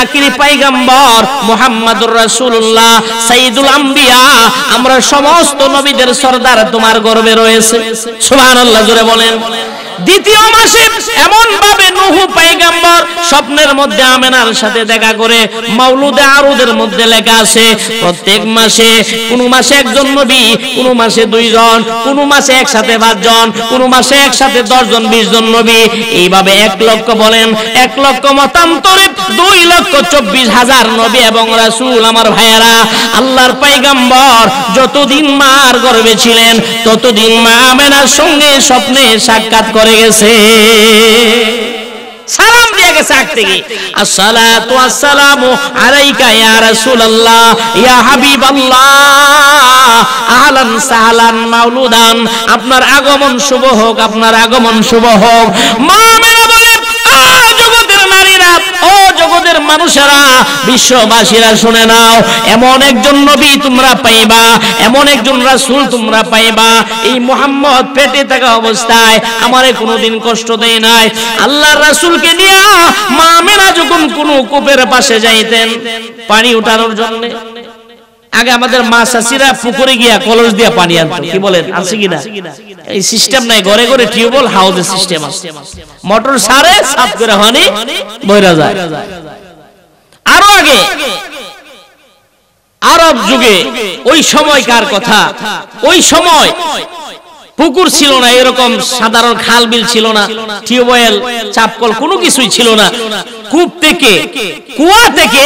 S1: আখিরি পয়গম্বর মুহাম্মদুর রাসূলুল্লাহ সাইয়্যিদুল আম্বিয়া, আমরা সমস্ত নবীদের সরদার তোমার গর্ভে রয়েছে। সুবহানাল্লাহ, জোরে বলেন। দ্বিতীয় মাসে এমন ভাবে নূহ পয়গম্বর স্বপ্নের মধ্যে আমেনার সাথে দেখা করে, মাউলুদে আরুদের মধ্যে লেখা আছে, প্রত্যেক মাসে, কোন মাসে একজন নবী, কোন মাসে 2 জন, কোন মাসে একসাথে 5 জন, কোন মাসে একসাথে 10 জন 20 জন নবী, এইভাবে 1 লক্ষ বলেন, 1 লক্ষ মতান্তরে 2,24,000 নবী এবং রাসূল। আমার ভাইয়েরা, আল্লাহর পয়গম্বর যতদিন মার গর্ভে ছিলেন ততদিন মা আমেনার সঙ্গে স্বপ্নে সাক্ষাৎ করে গেছে, সালাম দিয়ে গেছে আগ থেকে, আসসালাতু আসসালামু আলাইকা ইয়া রাসূলুল্লাহ ইয়া হাবিবাল্লাহ, আহলান সাহলান মাউলুদান, আপনার আগমন শুভ হোক, আপনার আগমন শুভ হোক। মা আমেনা বলে, জগতের নারীরা, ও জগতের মানুষেরা, বিশ্ববাসীরা শুনে নাও, এমন একজন নবী তোমরা পাইবা, এমন একজন রাসূল তোমরা পাইবা, এই মুহাম্মদ পেটে থাকা অবস্থায় আমারে কোনোদিন কষ্ট দেয় নাই। আল্লাহর রাসূলকে নিয়ে মা আমেনা যখন কোনো কূপের পাশে যাইতেন পানি উঠানোর জন্য, আগে আমাদের মা চাচিরা পুকুরে গিয়া কলস দিয়া পানি আনতো, কি বলেন, আছে কিনা? এই সিস্টেম নাই, ঘরে ঘরে টিউবওয়েল, হাউজের সিস্টেম আছে, মোটর সারে সাফ করে পানি বইরা যায়। আরো আগে আরব যুগে, ওই সময়কার কথা, ওই সময় পুকুর ছিল না, এরকম সাধারণ খাল বিল ছিল না, টিউবওয়েল, চাপকল কোনো কিছুই ছিল না। কূপ থেকে কুয়া থেকে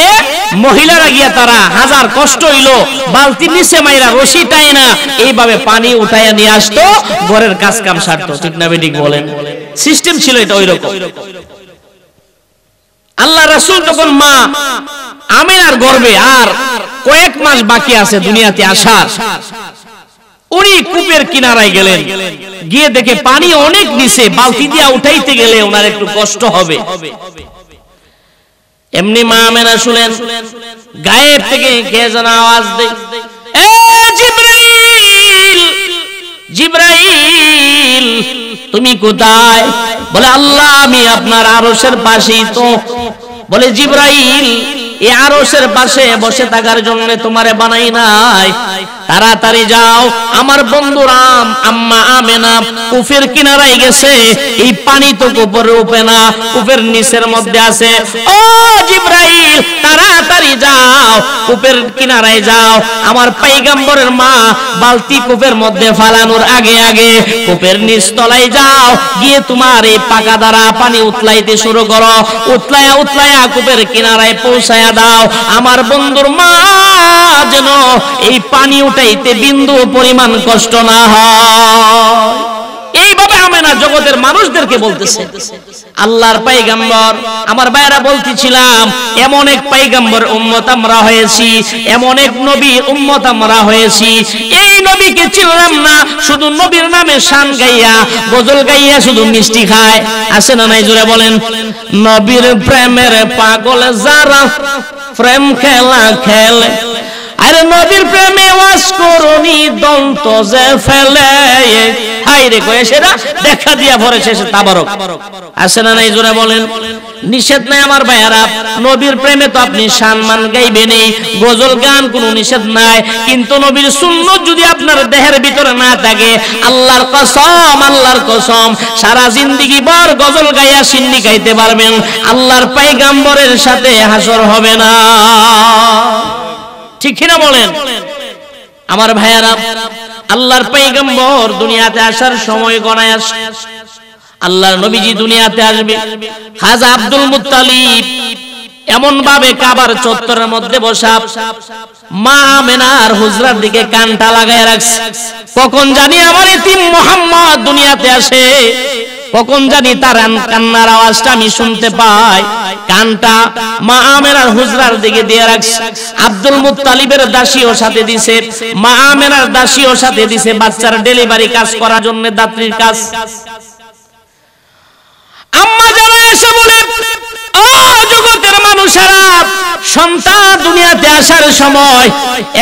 S1: মহিলারা গিয়া তারা হাজার কষ্ট হইলো বালতির নিচে মাইরা রশি টাইনা এইভাবে পানি উঠাইয়া নিয়ে আসতো, ঘরের কাজ কাম সারতো। ঠিক না বেঠিক বলেন? সিস্টেম ছিল এটা ওইরকম। আল্লাহ রাসূল তখন মা আমিনার গর্ভে আর কয়েক মাস বাকি আছে দুনিয়াতে আসার, উনি কূপের কিনারায় গেলেন, গিয়ে দেখে পানি অনেক নিচে, বালতি দিয়া উঠাইতে গেলে ওনার একটু কষ্ট হবে। এমনি মা আমিনা শুনেন গায়েব থেকে কে যেন আওয়াজ দেয়, এ জিবরাইল, জিবরাইল তুমি কোথায়? বলে আল্লাহ আমি আপনার আরশের পাশেই তো। বলে জিবরাইল এই আরশের পাশে বসে থাকার জন্য তোমারে বানাই নাই, তাড়াতাড়ি যাও, আমার বন্ধুরাম আম্মা আমেনা কূপের কিনারায় গেছে, এই পানি তো কূপের উপরে না, কূপের নিচের মধ্যে আছে। ও জিবরাইল তাড়াতাড়ি যাও, কূপের কিনারায় যাও, আমার পয়গম্বরের মা বালতি কূপের মধ্যে ফালানোর আগে আগে কূপের নিচ তলায় যাও, গিয়ে তোমার এই পাকা দ্বারা পানি উতলাইতে শুরু করো, উতলায়া উতলায়া কূপের কিনারায় পৌঁছায়া দাও, আমার বন্ধুর মা যেন এই পানি উঠাইতে বিন্দু পরিমাণ কষ্ট না হয়। এইভাবে আমেনা জগতের মানুষদেরকে বলতেছে। আল্লাহর পয়গম্বর, আমার ভাইরা বলতেছিলাম এমন এক পয়গম্বর উম্মত আমরা হয়েছি, এমন এক নবী উম্মত আমরা হয়েছি, এই নবীকে চিনলাম না, শুধু নবীর নামে শান গাইয়া গজল গাইয়া শুধু মিষ্টি খায়। আছে না নাই? জোরে বলেন। নবীর প্রেমের পাগল যারা প্রেম খেলা খেলে, আরে নবীর প্রেমে ওয়াজ করুনি দন্ত যে ফেলে, হাই রে কয়ে সেটা দেখা দিয়া ভরে শেষে তাবারক। আছে না নাই? জোরে বলেন। নিষেধ নাই আমার ভাইয়ারা, নবীর প্রেমে তো আপনি সম্মান গাইবেনই, গজল গান কোনো নিষেধ নাই, কিন্তু নবীর সুন্নাত যদি আপনার দেহের ভিতরে না থাকে, আল্লাহর কসম, আল্লাহর কসম, সারা জিন্দেগি ভর গজল গাইয়া সিন্নি গাইতে পারবেন, আল্লাহর পয়গম্বরের সাথে হাসর হবে না। ঠিক কিনা বলেন আমার ভাইয়ারা? আল্লাহর পয়গম্বর দুনিয়াতে আসার সময় গণায় আসে, আল্লাহর নবীজি দুনিয়াতে আসবে, খাজা আব্দুল মুত্তালিব এমন ভাবে কাবার চত্বরের মধ্যে বসা, মা আমেনার হুজরার দিকে কানটা লাগায় রাখছে, কখন জানি আমার এতিম মুহাম্মদ দুনিয়াতে আসে, কখন জানি তার কান্নার আওয়াজটা আমি শুনতে পাই। কানটা মা আমেনার হুজরার দিকে দিয়ে রাখছে। আব্দুল মুত্তালিবের দাসীও সাথে দিছে, মা আমেনার দাসীও সাথে দিছে, বাচ্চার ডেলিভারি কাজ করার জন্য, দাত্রীর কাজ। আম্মা যারা এসে বলে, ও জগতের মানুষেরা, সন্তান দুনিয়াতে আসার সময়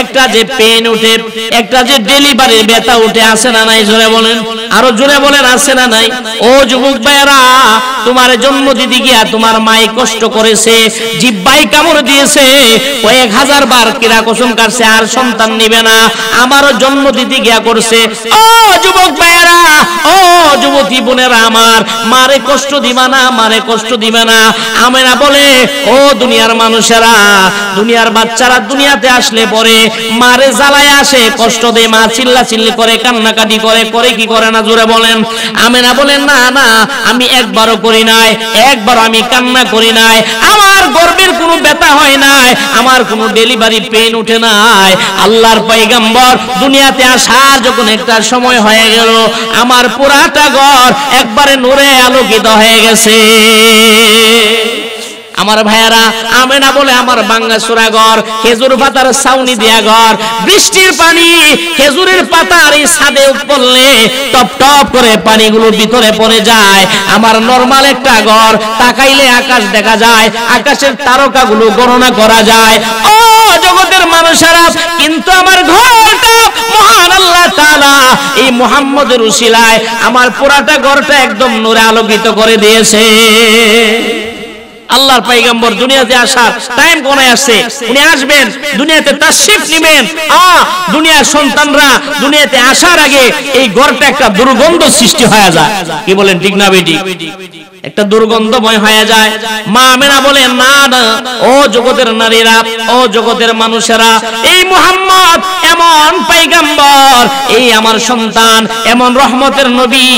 S1: একটা যে পেন উঠে, একটা যে ডেলিভারির ব্যথা উঠে, আছে না নাই? জোরে বলেন, আরো জোরে বলেন, আছে না নাই? ও যুবক ভাইরা, তোমার জন্ম দিতে গিয়া তোমার মাই কষ্ট করেছে, জিহ্বায় কামড় দিয়েছে, কয়েক হাজার বার কিরা কসম কাটছে আর সন্তান নিবে না, আমারও জন্ম দিতে গিয়া করছে। ও যুবক ভাইরা, ও যুবতী বোনেরা, আমার মারে কষ্ট দিবা না, মারে কষ্ট দিবে না। আমেনা বলে, ও দুনিয়ার মানুষেরা, দুনিয়ার বাচ্চারা দুনিয়াতে আসলে পরে মারে জ্বালায় আসে, কষ্ট দেয়, মা চিল্লা চিল্লি করে, কান্নাকাটি করে, করে কি করে না? জোরে বলেন। আমেনা বলেন, না না, আমি একবারও করি নাই, একবারও আমি কান্না করি নাই, আমার গর্ভের কোনো ব্যথা হয় নাই, আমার কোনো ডেলিভারি পেইন উঠে নাই। আল্লাহর পয়গম্বর দুনিয়াতে আসার যখন একটা সময় হয়ে গেল, আমার পুরাটা ঘর একবারে নূরে আলোকিত হয়ে গেছে। আমার ভাইয়ারা, আমেনা বলে আমার বাঙ্গা সুরা ঘর, খেজুর পাতার ছাউনি দেয়া ঘর, বৃষ্টির পানি খেজুরের পাতার এই ছাদে পড়লে টপ টপ করে পানিগুলো ভিতরে পড়ে যায়। আমার নরমাল একটা ঘর, তাকাইলে আকাশ দেখা যায়, আকাশের তারকাগুলো গণনা করা যায়। ও জগতের মানুষেরা, কিন্তু আমার ঘরটা মহান আল্লাহ তাআলা এই মুহাম্মদের উসিলায় আমার পুরাটা ঘরটা একদম নূরে আলোকিত করে দিয়েছে। আল্লাহর পয়গম্বর দুনিয়াতে আসার টাইম কোনে আসছে, উনি আসবেন, দুনিয়াতে তাশরীফ নেবেন। দুনিয়ার সন্তানরা দুনিয়াতে আসার আগে এই ঘরটা একটা দুর্গন্ধ সৃষ্টি হয়ে যায়। কি বলেন, ঠিক না বেটি? একটা দুর্গন্ধময় হয়ে যায়। মা আমেনা বলে, না না, ও জগতের নারীরা, ও জগতের মানুষেরা, এই মুহাম্মদ এমন পয়গম্বর, এই আমার সন্তান এমন রহমতের নবী।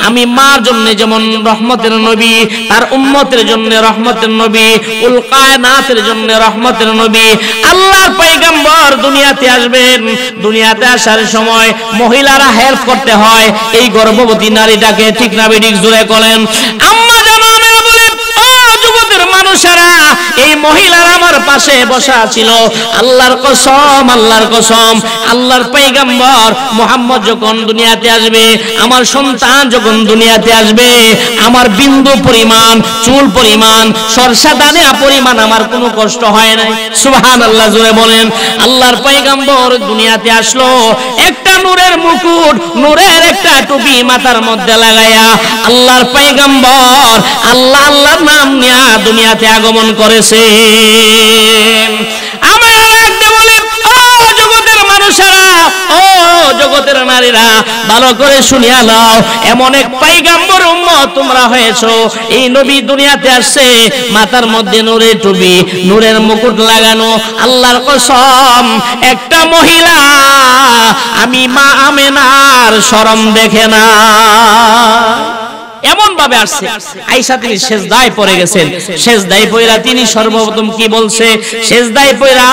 S1: আমি মার জন্য যেমন রহমতের নবী, তার উম্মতের জন্য রহমতের নবী, কুল কায়নাতের জন্য রহমতের নবী। আল্লাহর পয়গম্বর দুনিয়াতে আসবেন। দুনিয়াতে আসার সময় মহিলারা হেল্প করতে হয় এই গর্ভবতী নারীটাকে, ঠিক না বেঠিক জোরে বলেন। আম্মা জানো আমেনা বলেন, ও জগতের মানুষেরা, এই মহিলারা আমার পাশে বসা ছিল। আল্লাহর কসম, আল্লাহর কসম, আল্লাহর পয়গম্বর মুহাম্মদ যখন দুনিয়াতে আসবে, আমার সন্তান যখন দুনিয়াতে আসবে, আমার বিন্দু পরিমাণ, চুল পরিমাণ, সরষা দানা পরিমাণ আমার কোনো কষ্ট হয় নাই। সুবহানাল্লাহ জোরে বলেন। আল্লাহর পয়গম্বর দুনিয়াতে আসলো, একটা নূরের মুকুট, নূরের একটা টুপি মাথার মধ্যে লাগায়া আল্লাহর পয়গম্বর আল্লাহ আল্লাহর নাম নিয়ে দুনিয়াতে আগমন করেছে। আমার একটা বলেন, ও জগতের মানুষেরা, ও জগতের নারীরা, ভালো করে শুনিয়া নাও, এমন এক পয়গম্বর উম্মত তোমরা হয়েছো। এই নবী দুনিয়াতে আসছে, মাথার মধ্যে নূরের টুপি, নূরের মুকুট লাগানো। আল্লাহর কসম, একটা মহিলা আমি মা আমেনার শরম দেখে না, এমন ভাবে আসছে। আয়েশা তিনি সেজদায় পড়ে গেছেন। সেজদায় পড়া তিনি সর্বপ্রথম কি বলছে? সেজদায় পড়া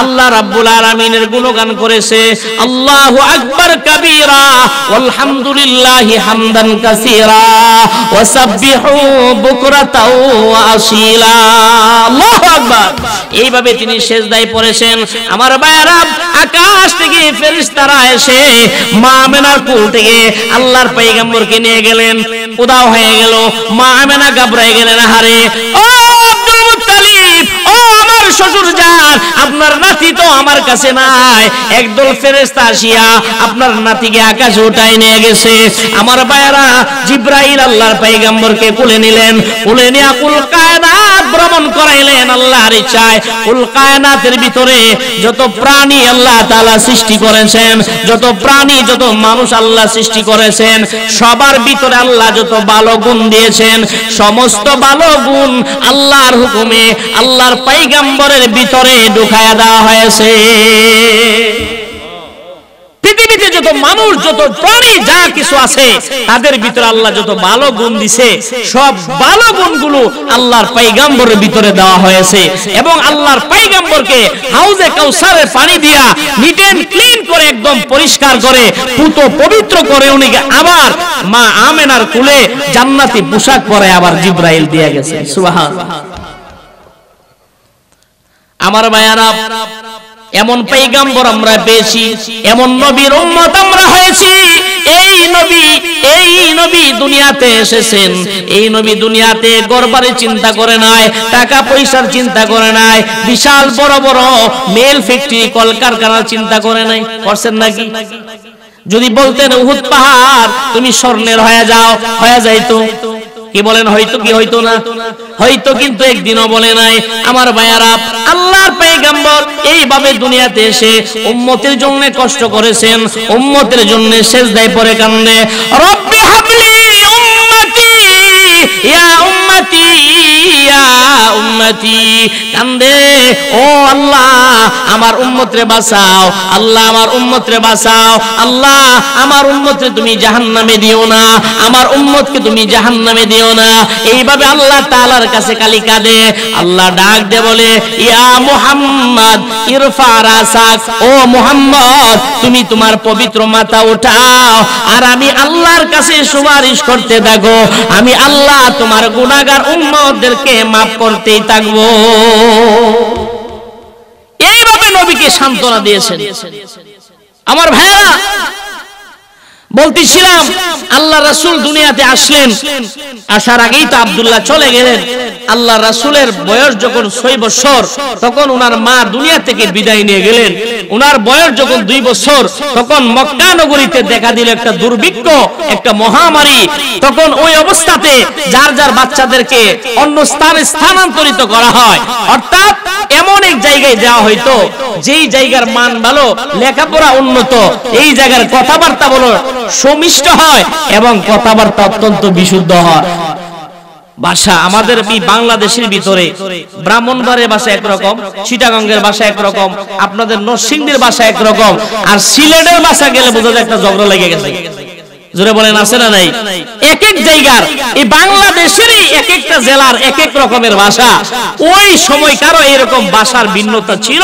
S1: আল্লাহ রাব্বুল আলামিনের গুণগান করেছে। আল্লাহু আকবার কাবীরা আলহামদুলিল্লাহি হামদান কাসীরা ওয়া সাব্বিহু বুকরাতাও ওয়া আসীলা। আল্লাহু আকবার। এইভাবে তিনি সেজদায় পড়েছেন। আমার ভাইরা, আকাশ থেকে ফেরেশতারা এসে মা আমেনার কোল থেকে আল্লাহর পয়গম্বরকে নিয়ে গেলেন। উদাও হয়ে গেল। মা আমেনা ঘাবড়ে গেলেন, হারে ও আব্দুল মুত্তালিব, ও আমার শ্বশুর জান, আপনার নাতি তো আমার কাছে নাই। একদল ফেরেশতা আসিয়া আপনার নাতিকে আকাশে উঠায় নিয়ে গেছে। আমার ভাইরা, জিবরাইল আল্লাহর পয়গম্বরকে কোলে নিলেন, কোলে নিয়ে কুল কায়নাত ভ্রমণ করাইলেন আল্লাহর ইচ্ছায়। কুল কায়নাতের ভিতরে যত প্রাণী আল্লাহ তাআলা সৃষ্টি করেছেন, যত প্রাণী, যত মানুষ আল্লাহ সৃষ্টি করেছেন, সবার ভিতরে আল্লাহ যত ভালো গুণ দিয়েছেন, সমস্ত ভালো গুণ আল্লাহর হুকুমে আল্লাহর পয়গম্বরের ভিতরে ঢুকায়া দেওয়া হয়েছে। পৃথিবীতে যত মানুষ, যত প্রাণী, যা কিছু আছে, তাদের ভিতরে আল্লাহ যত ভালো গুণ দিছে, সব ভালো গুণগুলো আল্লাহর পয়গম্বরের ভিতরে দেওয়া হয়েছে। এবং আল্লাহর পয়গম্বরকে হাউজে কাউসারের পানি দিয়া নিট এন্ড ক্লিন করে, একদম পরিষ্কার করে, পুত পবিত্র করে উনিকে আবার মা আমেনার কোলে জান্নাতি পোশাক পরে আবার জিবরাইল দিয়ে গেছে। সুবহানাল্লাহ। আমার ভাইয়ারা, এমন পয়গম্বর আমরা পেয়েছি, এমন নবীর উম্মত আমরা হয়েছি। এই নবী দুনিয়াতে এসেছেন। এই নবী দুনিয়াতে গরবারে চিন্তা করে নাই, টাকা পয়সার চিন্তা করে নাই, বিশাল বড় বড় মেল ফ্যাক্টরি, কলকারখানার চিন্তা করে নাই। করছেন নাকি? যদি বলতেন উহুদ পাহাড় তুমি স্বর্ণের হয়ে যাও, হয়ে যাইতো। কি বলেন? হয়তো কি হয়তো না? হয়তো, কিন্তু একদিনও বলে নাই। আমার ভাইয়ারা, আল্লাহর পয়গম্বর এইভাবে দুনিয়াতে এসে উম্মতের জন্য কষ্ট করেছেন, উম্মতের জন্য সেজদায় পড়ে কান্দে, রব্বি হাবলি উম্মতি ইয়া উম্মতি ইয়া উম্মতি, কান্দে, ও আল্লাহ আমার উম্মতরে বাঁচাও, আল্লাহ আমার উম্মতরে বাঁচাও, আল্লাহ আমার উম্মতরে তুমি জাহান্নামে দিও না, আমার উম্মতকে তুমি জাহান্নামে দিও না। এইভাবে আল্লাহ তাআলার কাছে কালি কাঁদে। আল্লাহ ডাক দে বলে, ইয়া মুহাম্মদ ইরফা রাসাক, ও মুহাম্মদ তুমি তোমার পবিত্র মাথা উঠাও, আর আমি আল্লাহর কাছে সুপারিশ করতে থাকো। আমি আল্লাহ তোমার গুনাহগার উম্মতদেরকে maaf করতেই থাকবো। এইভাবে নবীকে সান্ত্বনা দিয়েছেন। আমার ভাইরা, বলতেছিলাম আল্লাহ রাসূল দুনিয়াতে আসলেন, আসার আগেই তো আব্দুল্লাহ চলে গেলেন। আল্লাহ রাসূলের বয়স যখন 6 বছর, তখন ওনার মা দুনিয়া থেকে বিদায় নিয়ে গেলেন। ওনার বয়স যখন 2 বছর, তখন মক্কা নগরীতে দেখা দিল একটা দুর্ভিক্ষ, একটা মহামারী। তখন ওই অবস্থাতে যার যার বাচ্চাদেরকে অন্য স্থানে স্থানান্তরিত করা হয়, অর্থাৎ এমন এক জায়গায় দেওয়া হইতো যেই জায়গার মান ভালো, লেখাপড়া উন্নত, এই জায়গার কথাবার্তা বলো সমিষ্ট হয় এবং কথাবার্তা অত্যন্ত বিশুদ্ধ হয়। ভাষা। আমাদের এই বাংলাদেশের ভিতরে ব্রাহ্মণবাড়ির ভাষা একরকম, চিটাগঙ্গের ভাষা একরকম, আপনাদের নরসিংদীর ভাষা একরকম, আর সিলেটের ভাষা গেলে বোঝা যায় একটা ঝগড়া লেগে গেছে। জোরে বলেন আছে না নাই? এক এক জায়গার এই বাংলাদেশেরই এক একটা জেলার এক এক রকমের ভাষা। ওই সময়কারও এরকম ভাষার ভিন্নতা ছিল।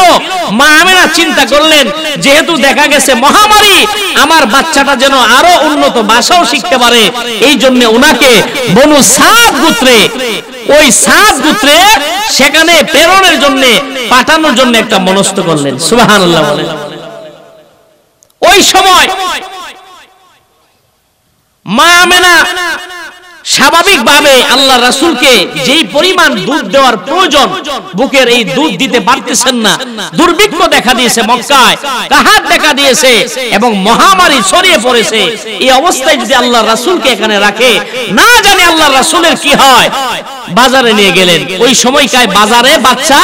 S1: মা আমেনা চিন্তা করলেন, যেহেতু দেখা গেছে মহামারী, আমার বাচ্চাটা যেন আরো উন্নত ভাষাও শিখতে পারে, এই জন্য ওনাকে বনু সাদ গোত্রে, ওই সাদ গোত্রে সেখানে প্রেরণের জন্য, পাঠানোর জন্য একটা মনস্থ করলেন। সুবহানাল্লাহ বলেন। ওই সময় মা আমেনা স্বাভাবিকভাবে আল্লাহ রাসূলকে যেই পরিমাণ দুধ দেওয়ার প্রয়োজন, বুকের এই দুধ দিতে পারতেছেন না। দুর্ভিক্ষ দেখা দিয়েছে মক্কায়, কাহাত দেখা দিয়েছে এবং মহামারী ছড়িয়ে পড়েছে। এই অবস্থায় যদি আল্লাহ রাসূলকে এখানে রাখে, না জানি আল্লাহ রাসূলের কি হয়। বাজারে নিয়ে গেলেন। ওই সময়কায় বাজারে বাচ্চা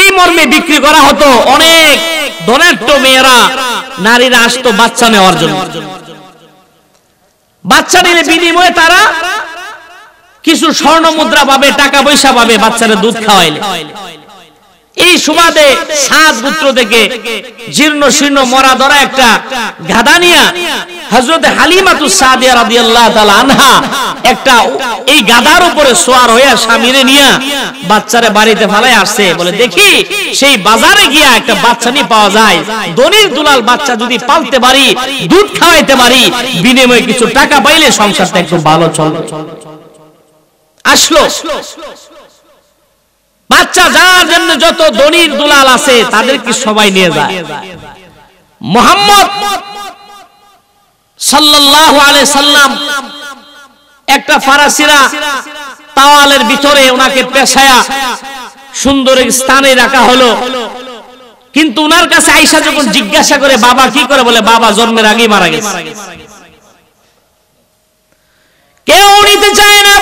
S1: এই মর্মে বিক্রি করা হতো। অনেক ধনাঢ্য মেয়েরা, নারীরা আসতো বাচ্চা নেওয়ার জন্য। বাচ্চা নিলে বিনিময়ে তারা কিছু স্বর্ণ মুদ্রা পাবে, টাকা পয়সা পাবে, বাচ্চারা দুধ খাওয়াইলে। এই সুবাদে সাদ গোত্র থেকে জীর্ণ শীর্ণ মরা ধরা একটা গাধা নিয়া হযরত হালিমাতুস সাদিয়া রাদিয়াল্লাহু তাআলা আনহা একটা এই গাধার উপরে সওয়ার হইয়া স্বামীরে নিয়া বাচ্চারে বাড়িতে ফেলায় আসছে। বলে, দেখি সেই বাজারে গিয়া একটা বাচ্চা নিয়ে পাওয়া যায়, দনির দুলাল বাচ্চা যদি পালতে পারি, দুধ খাওয়াইতে পারি, বিনিময়ে কিছু টাকা পাইলে সংসারটা একটু ভালো চলবে। আসলো বাচ্চা, যার জন্য যত দনির দুলাল আছে তাদেরকে সবাই নিয়ে যায়। মুহাম্মদ সাল্লাল্লাহু আলাইহি সাল্লাম একটা ফরাসিরা তাওয়ালের ভিতরে ওনাকে পেছায়া সুন্দর এক স্থানে রাখা হলো। কিন্তু ওনার কাছে আয়েশা যখন জিজ্ঞাসা করে বাবা কি করে, বলে বাবা জন্মের আগেই মারা গেছে। কেউ নিতে চায় না,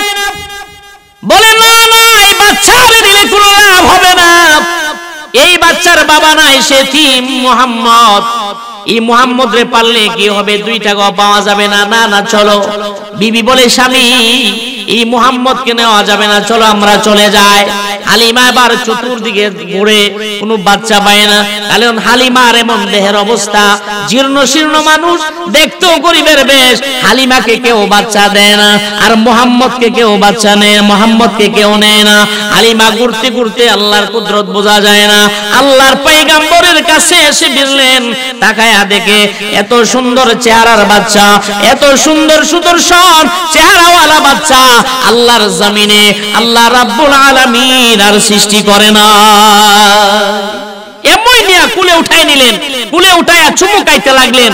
S1: বলে না না, এই বাচ্চারে দিলে কোনো লাভ হবে না, এই বাচ্চার বাবা নাই, সে এতিম মুহাম্মদ। এই মুহাম্মদ রে পাললে কি হবে, 2 টাকা পাওয়া যাবে না। না না চলো। বিবি বলে, স্বামী এই মুহাম্মদকে নেওয়া যাবে না, চলো আমরা চলে যাই। হালিমা এবার চতুর্দিকে ঘুরে কোনো বাচ্চা পায় না। কারণ হালিমার এমন দেহের অবস্থা, জীর্ণ শীর্ণ মানুষ, দেখতেও গরিবের বেশ। হালিমাকে কেউ বাচ্চা দেয় না, আর মুহাম্মদকে কেউ বাচ্চা নেয়, মুহাম্মদকে কেউ নেয় না। হালিমা ঘুরতে ঘুরতে আল্লাহর কুদরত বোঝা যায় না, আল্লাহর পয়গম্বরের কাছে এসে বললেন, তাকায়া দেখে এত সুন্দর চেহারার বাচ্চা, এত সুন্দর সুদর্শন চেহারাওয়ালা বাচ্চা আল্লাহর জমিনে আল্লাহ রাব্বুল আলামিন আর সৃষ্টি করে না। এমনই নিয়ে কুলে উঠাই নিলেন, কুলে উঠায়া চুমুকাইতে লাগলেন।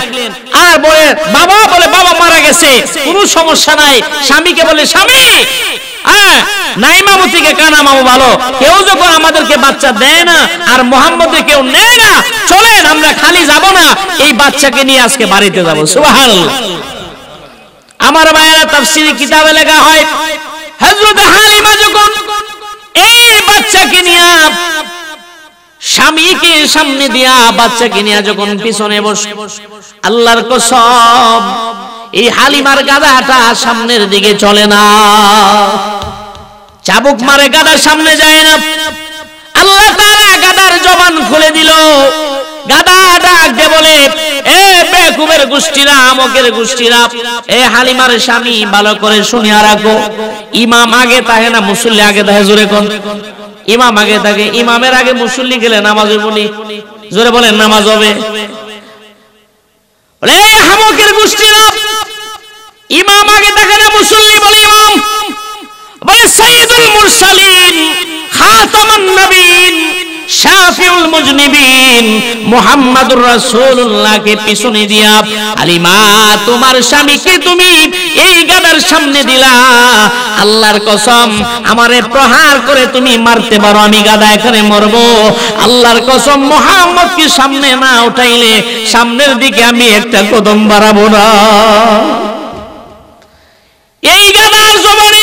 S1: আর বলে বাবা, বলে বাবা মারা গেছে, কোনো সমস্যা নাই। স্বামীকে বলে, স্বামী নাইমামতিকে কানামামু ভালো, কেউ যখন আমাদেরকে বাচ্চা দেয় না আর মুহাম্মদকে কেউ নেয় না, চলেন আমরা খালি যাব না, এই বাচ্চাকে নিয়ে আজকে বাড়িতে যাব। সুবহানাল্লাহ। আমার ভাইয়েরা, তাফসীরে কিতাবে লেখা হয়, হযরত হালিমা যখন এই বাচ্চাকে নিয়ে স্বামীকে সামনে দিয়া বাচ্চাকে নিয়ে যখন পিছনে বসে, আল্লাহর কসম এই হালিমার গাধাটা সামনের দিকে চলে না, চাবুক মারে গাধা সামনে যায় না। আল্লাহ তাআলা গাধার জবান খুলে দিল। গাধা ডাক দিয়ে বলে, এ বেকুবের গোষ্ঠীরা, আমকের গোষ্ঠীরা, এ হালিমার স্বামী, ভালো করে শুনিয়া রাখো, ইমাম আগে থাকে না মুসল্লি আগে থাকে? জোরে কোন? ইমাম আগে থাকে। ইমামের আগে মুসল্লি গেলে নামাজ হবে? জোরে বলেন, নামাজ হবে। আমকের গোষ্ঠীরা, ইমাম আগে থাকে না মুসল্লি? বলে ইমাম, বলে সাইয়্যিদুল মুরসালিন, খাতামুন নবীন, শাফিউল মুজনিবিন মুহাম্মাদুর রাসূলুল্লাহকে পিছনে দিয়া, হালিমা তোমার স্বামীকে তুমি এই গাদার সামনে দিলা, আল্লাহর কসম আমারে প্রহার করে তুমি মারতে পারো, আমি গাদা এখানে মরব। আল্লাহর কসম মুহাম্মদকে সামনে না উঠাইলে সামনের দিকে আমি একটা কদম বাড়াবো না। এই গাদার জবানে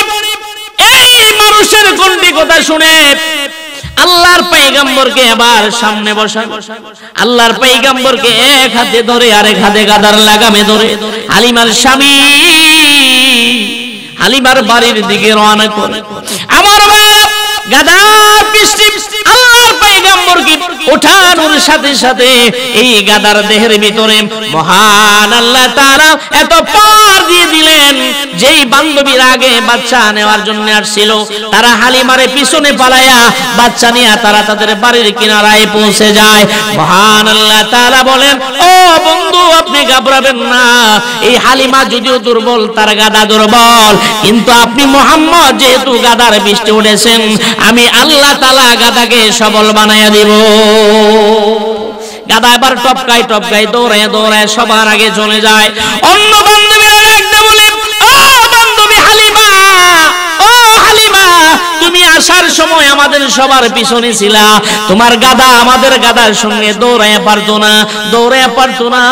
S1: এই মানুষের কোনটি কথা শুনে আল্লাহর পয়গম্বরকে আবার সামনে বসায়। আল্লাহর পয়গম্বরকে এক হাতে ধরে আরেক হাতে গাদার লাগামে ধরে হালিমার স্বামী হালিমার বাড়ির দিকে রওনা করে। আমার ভাইরা গাদার বৃষ্টি আল্লাহর পয়গম্বরকে ওঠানোর সাথে সাথে এই গাদার দেহের ভিতরে মহান আল্লাহ তাআলা এত পাওয়ার দিয়ে দিলেন, যেই বান্ধবীর আগে বাচ্চা নেওয়ার জন্য আসছিল তারা হালিমারে পিছনে পালায়া বাচ্চা নিয়ে তারা তাদের বাড়ির কিনারায় পৌঁছে যায়। মহান আল্লাহ তাআলা বলেন, ও বন্ধু আপনি ঘাবড়াবেন না, এই হালিমা যদিও দুর্বল, তার গাদা দুর্বল, কিন্তু আপনি মুহাম্মদ যেহেতু গাদার বৃষ্টি উঠেছেন, আমি আল্লাহ তাআলা গাদাকে সবল বানায়া দিব। গাদা এবার টপকাই টপকাই দৌড়ায় দৌড়ায় সবার আগে চলে যায়। অন্য বান্ধবীরা ডাকতে বলে, ও বান্ধবী হালিমা, ও হালিমা, তুমি আসার সময় আমাদের সবার পিছনে ছিলা, তোমার গাদা আমাদের গাদার সঙ্গে দৌড়ায় পারতো না, দৌড়ায় পারতো না।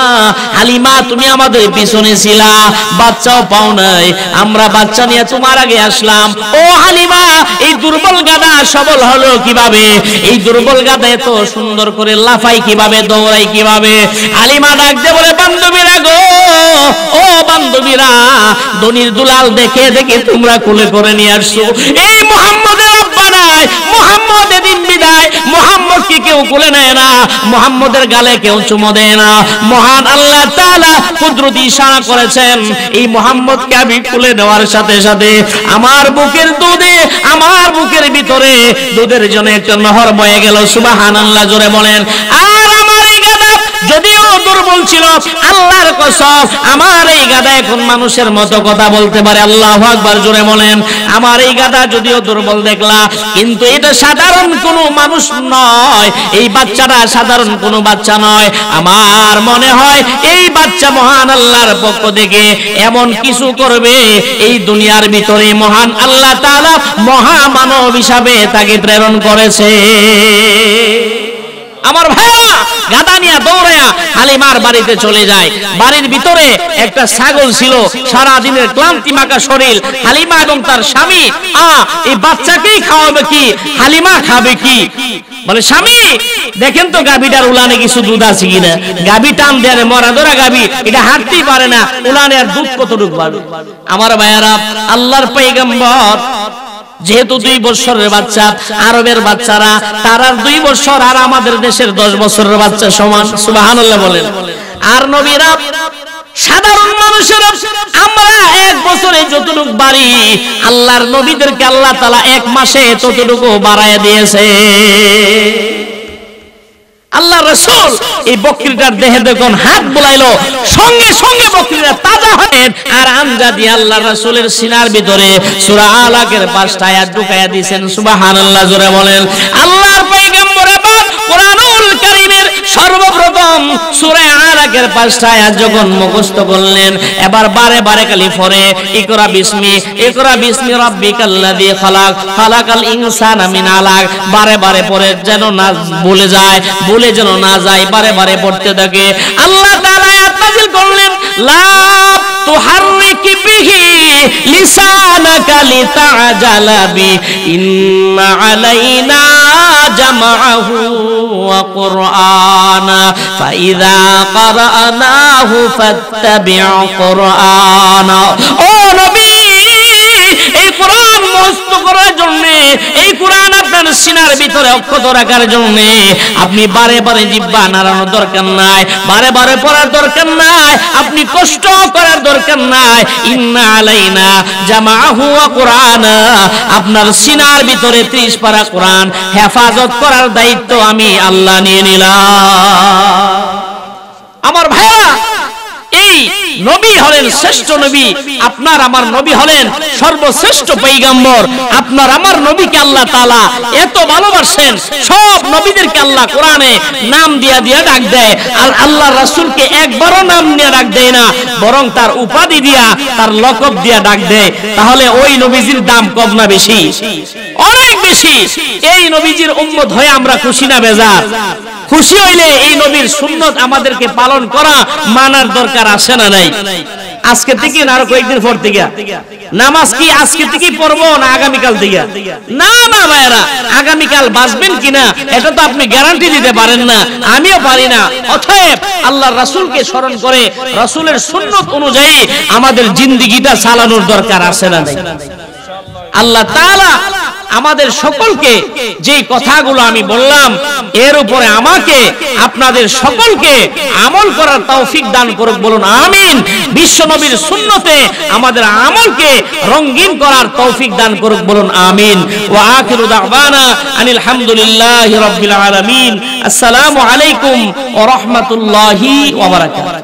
S1: হালিমা তুমি আমাদের পিছনে ছিলা, বাচ্চাও পাও নাই, আমরা বাচ্চা নিয়ে তোমার আগে আসলাম। ও হালিমা, এই দুর্বল গাদা সবল হলো কিভাবে? এই দুর্বল গাদা এত সুন্দর করে লাফাই কিভাবে, দৌড়াই কিভাবে? হালিমা ডাকতে বলে, বান্ধবীরা গো, ও বান্ধবীরা, দনির দুলাল দেখে দেখে তোমরা কোলে করে নিয়ে আসছো, এই মুহাম্মদের আব্বা নাই, মুহাম্মদ এদিন বিদায়, মুহাম্মদকে কেউ কোলে নেয় না, মুহাম্মদের গালে কেউ চুমো দেয় না। মহান আল্লাহ তাআলা কুদরতি ইশারা করেছেন, এই মুহাম্মদকে আমি কোলে নেওয়ার সাথে সাথে আমার বুকের দুধে, আমার বুকের ভিতরে দুধের জন্য একটা নহর বয়ে গেল। সুবহানাল্লাহ জোরে বলেন। আর আমার এই গাদা যদিও দুর্বল ছিল, আল্লাহর কসম আমার এই গাদা এখন মানুষের মতো কথা বলতে পারে। আল্লাহু আকবার জোরে বলেন। আমার এই গাদা যদিও দুর্বল দেখলা, কিন্তু এটা সাধারণ কোনো মানুষ নয়, এই বাচ্চাটা সাধারণ কোনো বাচ্চা নয়। আমার মনে হয় এই বাচ্চা মহান আল্লাহর পক্ষ থেকে এমন কিছু করবে, এই দুনিয়ার ভিতরে মহান আল্লাহ তাআলা মহামানব হিসাবে তাকে প্রেরণ করেছে। আমার ভাইরা গাদা নিয়ে দৌড়ায়া হালিমার বাড়িতে চলে যায়। বাড়ির ভিতরে একটা ছাগল ছিল, সারা দিনের ক্লান্তি মাখা শরীর। হালিমা এবং তার স্বামী এই বাচ্চাকেই খাওয়াবে কি, হালিমা খাবে কি? বলে, স্বামী দেখেন তো গাভীটার উলানে কিছু দুধ আছে কিনা। গাভী টান দেয়, মরা ধরা গাভী, এটা হাঁটতেই পারে না, উলানে আর দুধ কতটুকু পাবে? আমার ভাইয়ারা, আল্লাহর পয়গম্বর যেহেতু 2 বছরের বাচ্চা, আরবের বাচ্চারা তারা 2 বছর আর আমাদের দেশের 10 বছরের বাচ্চা সমান। সুবহানাল্লাহ বলেন। আর নবীরা সাধারণ মানুষেরা, আমরা 1 বছরে যতটুকু বাড়ি, আল্লাহর নবীদেরকে আল্লাহ তাআলা 1 মাসে ততটুকু বাড়ায় দিয়েছে। আল্লাহ রাসূল এই বকরিটার দেহে যখন হাত বুলাইলো, সঙ্গে সঙ্গে বকরিটা তাজা হয়ে আর আঞ্জা দিয়ে আল্লাহ রাসূলের সিনার ভিতরে সূরা আলাকের 5টা আয়াত ঢুকায়া দিয়েছেন। সুবহানাল্লাহ জোরে বলেন। আল্লাহর পয়গম্বর এবার কোরআনুল কারীমের সর্বপ্রথম সূরা আলাকের 5টা আয়াত যখন মুখস্থ করলেন, এবার বারে বারে খালি পড়ে, ইকরা বিসমি রাব্বিকাল্লাযী খালাক, খালাকাল ইনসানা মিন আলাক, বারে বারে পড়ে যেন না ভুলে যায়, ভুলে যেন না যায়, বারে বারে পড়তে থাকে। আল্লাহ তাআলা আয়াত নাযিল করলেন, লা তুহাররিক বিহি লিসানাকা লিতা'জালা বি ইন্না আলাইনা জামাআহু ওয়া কুরআনা ফাইযা ক্বারানাহু ফাত্তাবি' কুরআনা। ও নবী, এই কোরআন মুখস্থ করার জন্য, এই কোরআন আপনার সিনার ভিতরে অক্ষত রাখার জন্য আপনি বারে বারে জিহ্বা নাড়ানোর দরকার নাই, বারে বারে পড়ার দরকার নাই, আপনি কষ্ট করার দরকার নাই। ইন্না আলাইনা জামাআহু ওয়া কুরআনা, আপনার সিনার ভিতরে 30 পারা কোরআন হেফাজত করার দায়িত্ব আমি আল্লাহ নিয়ে নিলাম। আমার ভাইরা, এই নবী হলেন শ্রেষ্ঠ নবী, আপনার আমার নবী হলেন সর্বশ্রেষ্ঠ পয়গম্বর। আপনার আমার নবীকে আল্লাহ তাআলা এত ভালোবাসেন, সব নবীদেরকে আল্লাহ কোরআনে নাম দিয়া দিয়া ডাক দেয়, আর আল্লাহ রাসূলকে একবারও নাম নিয়ে ডাক দেয় না, বরং তার উপাধি দিয়া, তার লকব দিয়া ডাক দেয়। তাহলে ওই নবীজির দাম কম না বেশি? অনেক বেশি। এই নবীজির উম্মত হয়ে আমরা খুশি না বেজার? খুশি হইলে এই নবীর সুন্নাত আমাদেরকে পালন করা, মানার দরকার আছে না নাই? আজকে থেকে না আরো কয়েকদিন পর থেকে? নামাজ কি আজকে থেকে পড়বো না আগামীকাল থেকে? না না ভাইরা, আগামীকাল বাঁচবেন কিনা এটা তো আপনি গ্যারান্টি দিতে পারেন না, আমিও পারি না। অতএব আল্লাহর রাসূলকে স্মরণ করে রাসূলের সুন্নাত অনুযায়ী আমাদের জিন্দেগিটা চালানোর দরকার আছে না নাই? আল্লাহ তাআলা আমাদের সকলকে যে কথাগুলো আমি বললাম এর উপরে আমাকে আপনাদের সকলকে আমল করার তৌফিক দান করুক, বলুন আমিন। বিশ্ব নবীর সুন্নতে আমাদের আমলকে রঙিন করার তৌফিক দান করুক, বলুন আমিন। ওয়া আখিরু দাওয়ানা আনিল হামদুলিল্লাহি রাব্বিল আলামিন। আসসালামু আলাইকুম ওয়া রাহমাতুল্লাহি ওয়া বারাকাতুহু।